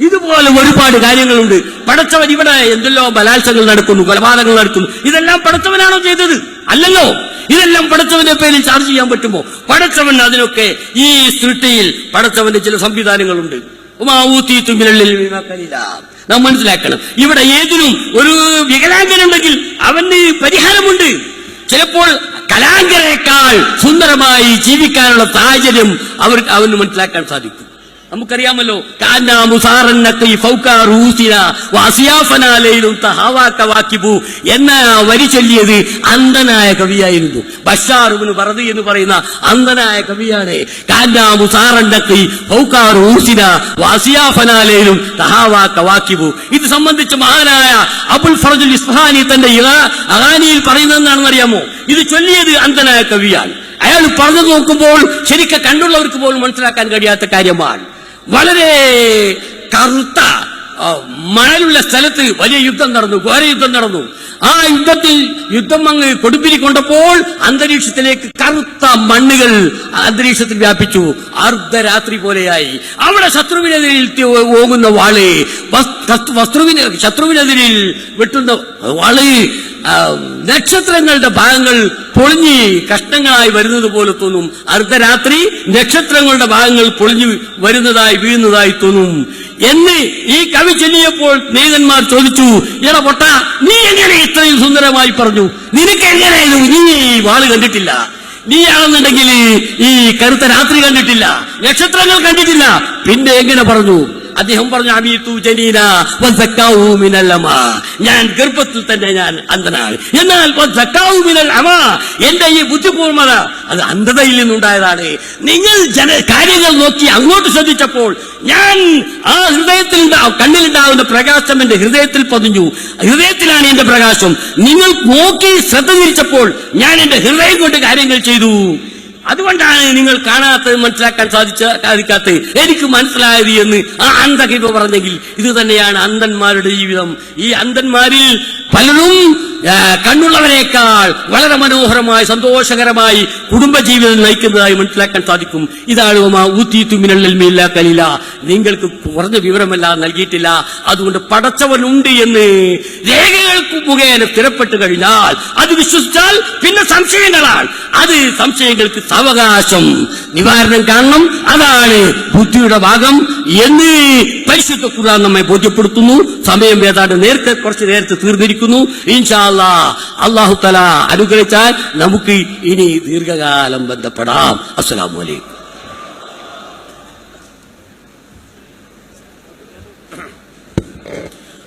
ഇതുപോലെ ഒരുപാട് കാര്യങ്ങളുണ്ട്. പടച്ചവൻ ഇവിടെ എന്തെല്ലോ ബലാത്സംഗങ്ങൾ നടക്കുന്നു, കൊലപാതകങ്ങൾ നടക്കുന്നു. ഇതെല്ലാം പടച്ചവനാണോ ചെയ്തത്? അല്ലല്ലോ. ഇതെല്ലാം പടച്ചവന്റെ പേരിൽ ചാർജ് ചെയ്യാൻ പറ്റുമോ? പടച്ചവൻ അതിനൊക്കെ ഈ സൃഷ്ടിയിൽ പടച്ചവന്റെ ചില സംവിധാനങ്ങളുണ്ട്. നാം മനസ്സിലാക്കണം. ഇവിടെ ഏതിനും ഒരു വികലാംഗനുണ്ടെങ്കിൽ അവന് പരിഹാരമുണ്ട്. ചിലപ്പോൾ കലാംഗനേക്കാൾ സുന്ദരമായി ജീവിക്കാനുള്ള സാഹചര്യം അവന് മനസ്സിലാക്കാൻ സാധിക്കും. നമുക്കറിയാമല്ലോ, എന്ന വരി ചൊല്ലിയത് അന്ധനായ കവിയായിരുന്നു. ബഷാർ ഇബ്നു ബർദി എന്ന് പറയുന്ന അന്ധനായ കവിയാണ്. ഇത് സംബന്ധിച്ച് മഹാനായ അബുൽ ഫർജുൽ ഇസ്ഫഹാനി തന്റെ അഗാനിയിൽ പറയുന്നതെന്നാണെന്ന് അറിയാമോ? ഇത് ചൊല്ലിയത് അന്ധനായ കവിയാണ്. അയാൾ പറഞ്ഞു നോക്കുമ്പോൾ ശരിക്കും കണ്ടുള്ളവർക്ക് പോലും മനസ്സിലാക്കാൻ കഴിയാത്ത കാര്യമാണ്. വളരെ കറുത്ത മണലുള്ള സ്ഥലത്ത് വലിയ യുദ്ധം നടന്നു, ഘോര യുദ്ധം നടന്നു. ആ യുദ്ധം അങ്ങ് കൊടുമ്പിരി കൊണ്ടപ്പോൾ അന്തരീക്ഷത്തിലേക്ക് കറുത്ത മണ്ണുകൾ അന്തരീക്ഷത്തിൽ വ്യാപിച്ചു. അർദ്ധരാത്രി പോലെയായി. അവിടെ ശത്രുവിനെതിരിൽ ഓങ്ങുന്ന വാള്, ശത്രുവിനെതിരിൽ വെട്ടുന്ന വാള് നക്ഷത്രങ്ങളുടെ ഭാഗങ്ങൾ പൊളിഞ്ഞ് കഷ്ണങ്ങളായി വരുന്നത് പോലെ തോന്നും. അർദ്ധരാത്രി നക്ഷത്രങ്ങളുടെ ഭാഗങ്ങൾ പൊളിഞ്ഞു വരുന്നതായി വീഴുന്നതായി തോന്നും എന്ന് ഈ കവി ചൊല്ലിയപ്പോൾ സ്നേഹിതന്മാർ ചോദിച്ചു, എടാ പൊട്ട, നീ എങ്ങനെ ഇത്രയും സുന്ദരമായി പറഞ്ഞു? നിനക്ക് എങ്ങനെയായിരുന്നു? നീ വാള് കണ്ടിട്ടില്ല, നീയാണെന്നുണ്ടെങ്കിൽ ഈ കറുത്ത രാത്രി കണ്ടിട്ടില്ല, നക്ഷത്രങ്ങൾ കണ്ടിട്ടില്ല, പിന്നെ എങ്ങനെ പറഞ്ഞു? അദ്ദേഹം പറഞ്ഞു, ഞാൻ ഗർഭത്തിൽ തന്നെ ഞാൻ അന്ധനാണ്. എന്നാൽ എന്റെ ഈ ബുദ്ധിപൂർവ്വത അത് അന്ധതയിൽ നിന്നുണ്ടായതാണ്. നിങ്ങൾ കാര്യങ്ങൾ നോക്കി അങ്ങോട്ട് ശ്രദ്ധിച്ചപ്പോൾ ഞാൻ ആ ഹൃദയത്തിൽ കണ്ണിലുണ്ടാകുന്ന പ്രകാശം എന്റെ ഹൃദയത്തിൽ പതിഞ്ഞു. ഹൃദയത്തിലാണ് എന്റെ പ്രകാശം. നിങ്ങൾ നോക്കി ശ്രദ്ധ ഞാൻ എന്റെ ഹൃദയം കൊണ്ട് കാര്യങ്ങൾ ചെയ്തു. അതുകൊണ്ടാണ് നിങ്ങൾ കാണാത്തത്, മനസ്സിലാക്കാൻ സാധിക്കാത്തത്. എനിക്ക് മനസ്സിലായത് എന്ന് ആ അന്ധകൈവ പറഞ്ഞെങ്കിൽ ഇത് തന്നെയാണ് അന്ധന്മാരുടെ ജീവിതം. ഈ അന്ധന്മാരിൽ പലരും കണ്ണുള്ളവരെക്കാൾ വളരെ മനോഹരമായി സന്തോഷകരമായി കുടുംബജീവിതം നയിക്കുന്നതായി മനസ്സിലാക്കാൻ സാധിക്കും. ഇതാണ് കലില, നിങ്ങൾക്ക് കുറഞ്ഞ വിവരമല്ല നൽകിയിട്ടില്ല. അതുകൊണ്ട് പടച്ചവനുണ്ട് എന്ന് രേഖകൾക്ക് മുഖേന സ്ഥിരപ്പെട്ടു കഴിഞ്ഞാൽ അത് വിശ്വസിച്ചാൽ പിന്നെ സംശയങ്ങളാണ്. അത് സംശയങ്ങൾക്ക് സാവകാശം നിവാരണം കാണണം. അതാണ് ബുദ്ധിയുടെ ഭാഗം എന്ന് പരിശുദ്ധ ഖുർആൻ നമ്മെ ബോധ്യപ്പെടുത്തുന്നു. സമയം ഏതാണ്ട് കുറച്ച് നേരത്തെ തീർന്നിരിക്കുന്നു. ഇൻഷാ അല്ലാഹ് അല്ലാഹു തആല അനുഗ്രഹിച്ചാൽ നമുക്ക് ഇനി ദീർഘകാലം ബന്ധപ്പെടാം. അസ്സലാമു അലൈക്കും.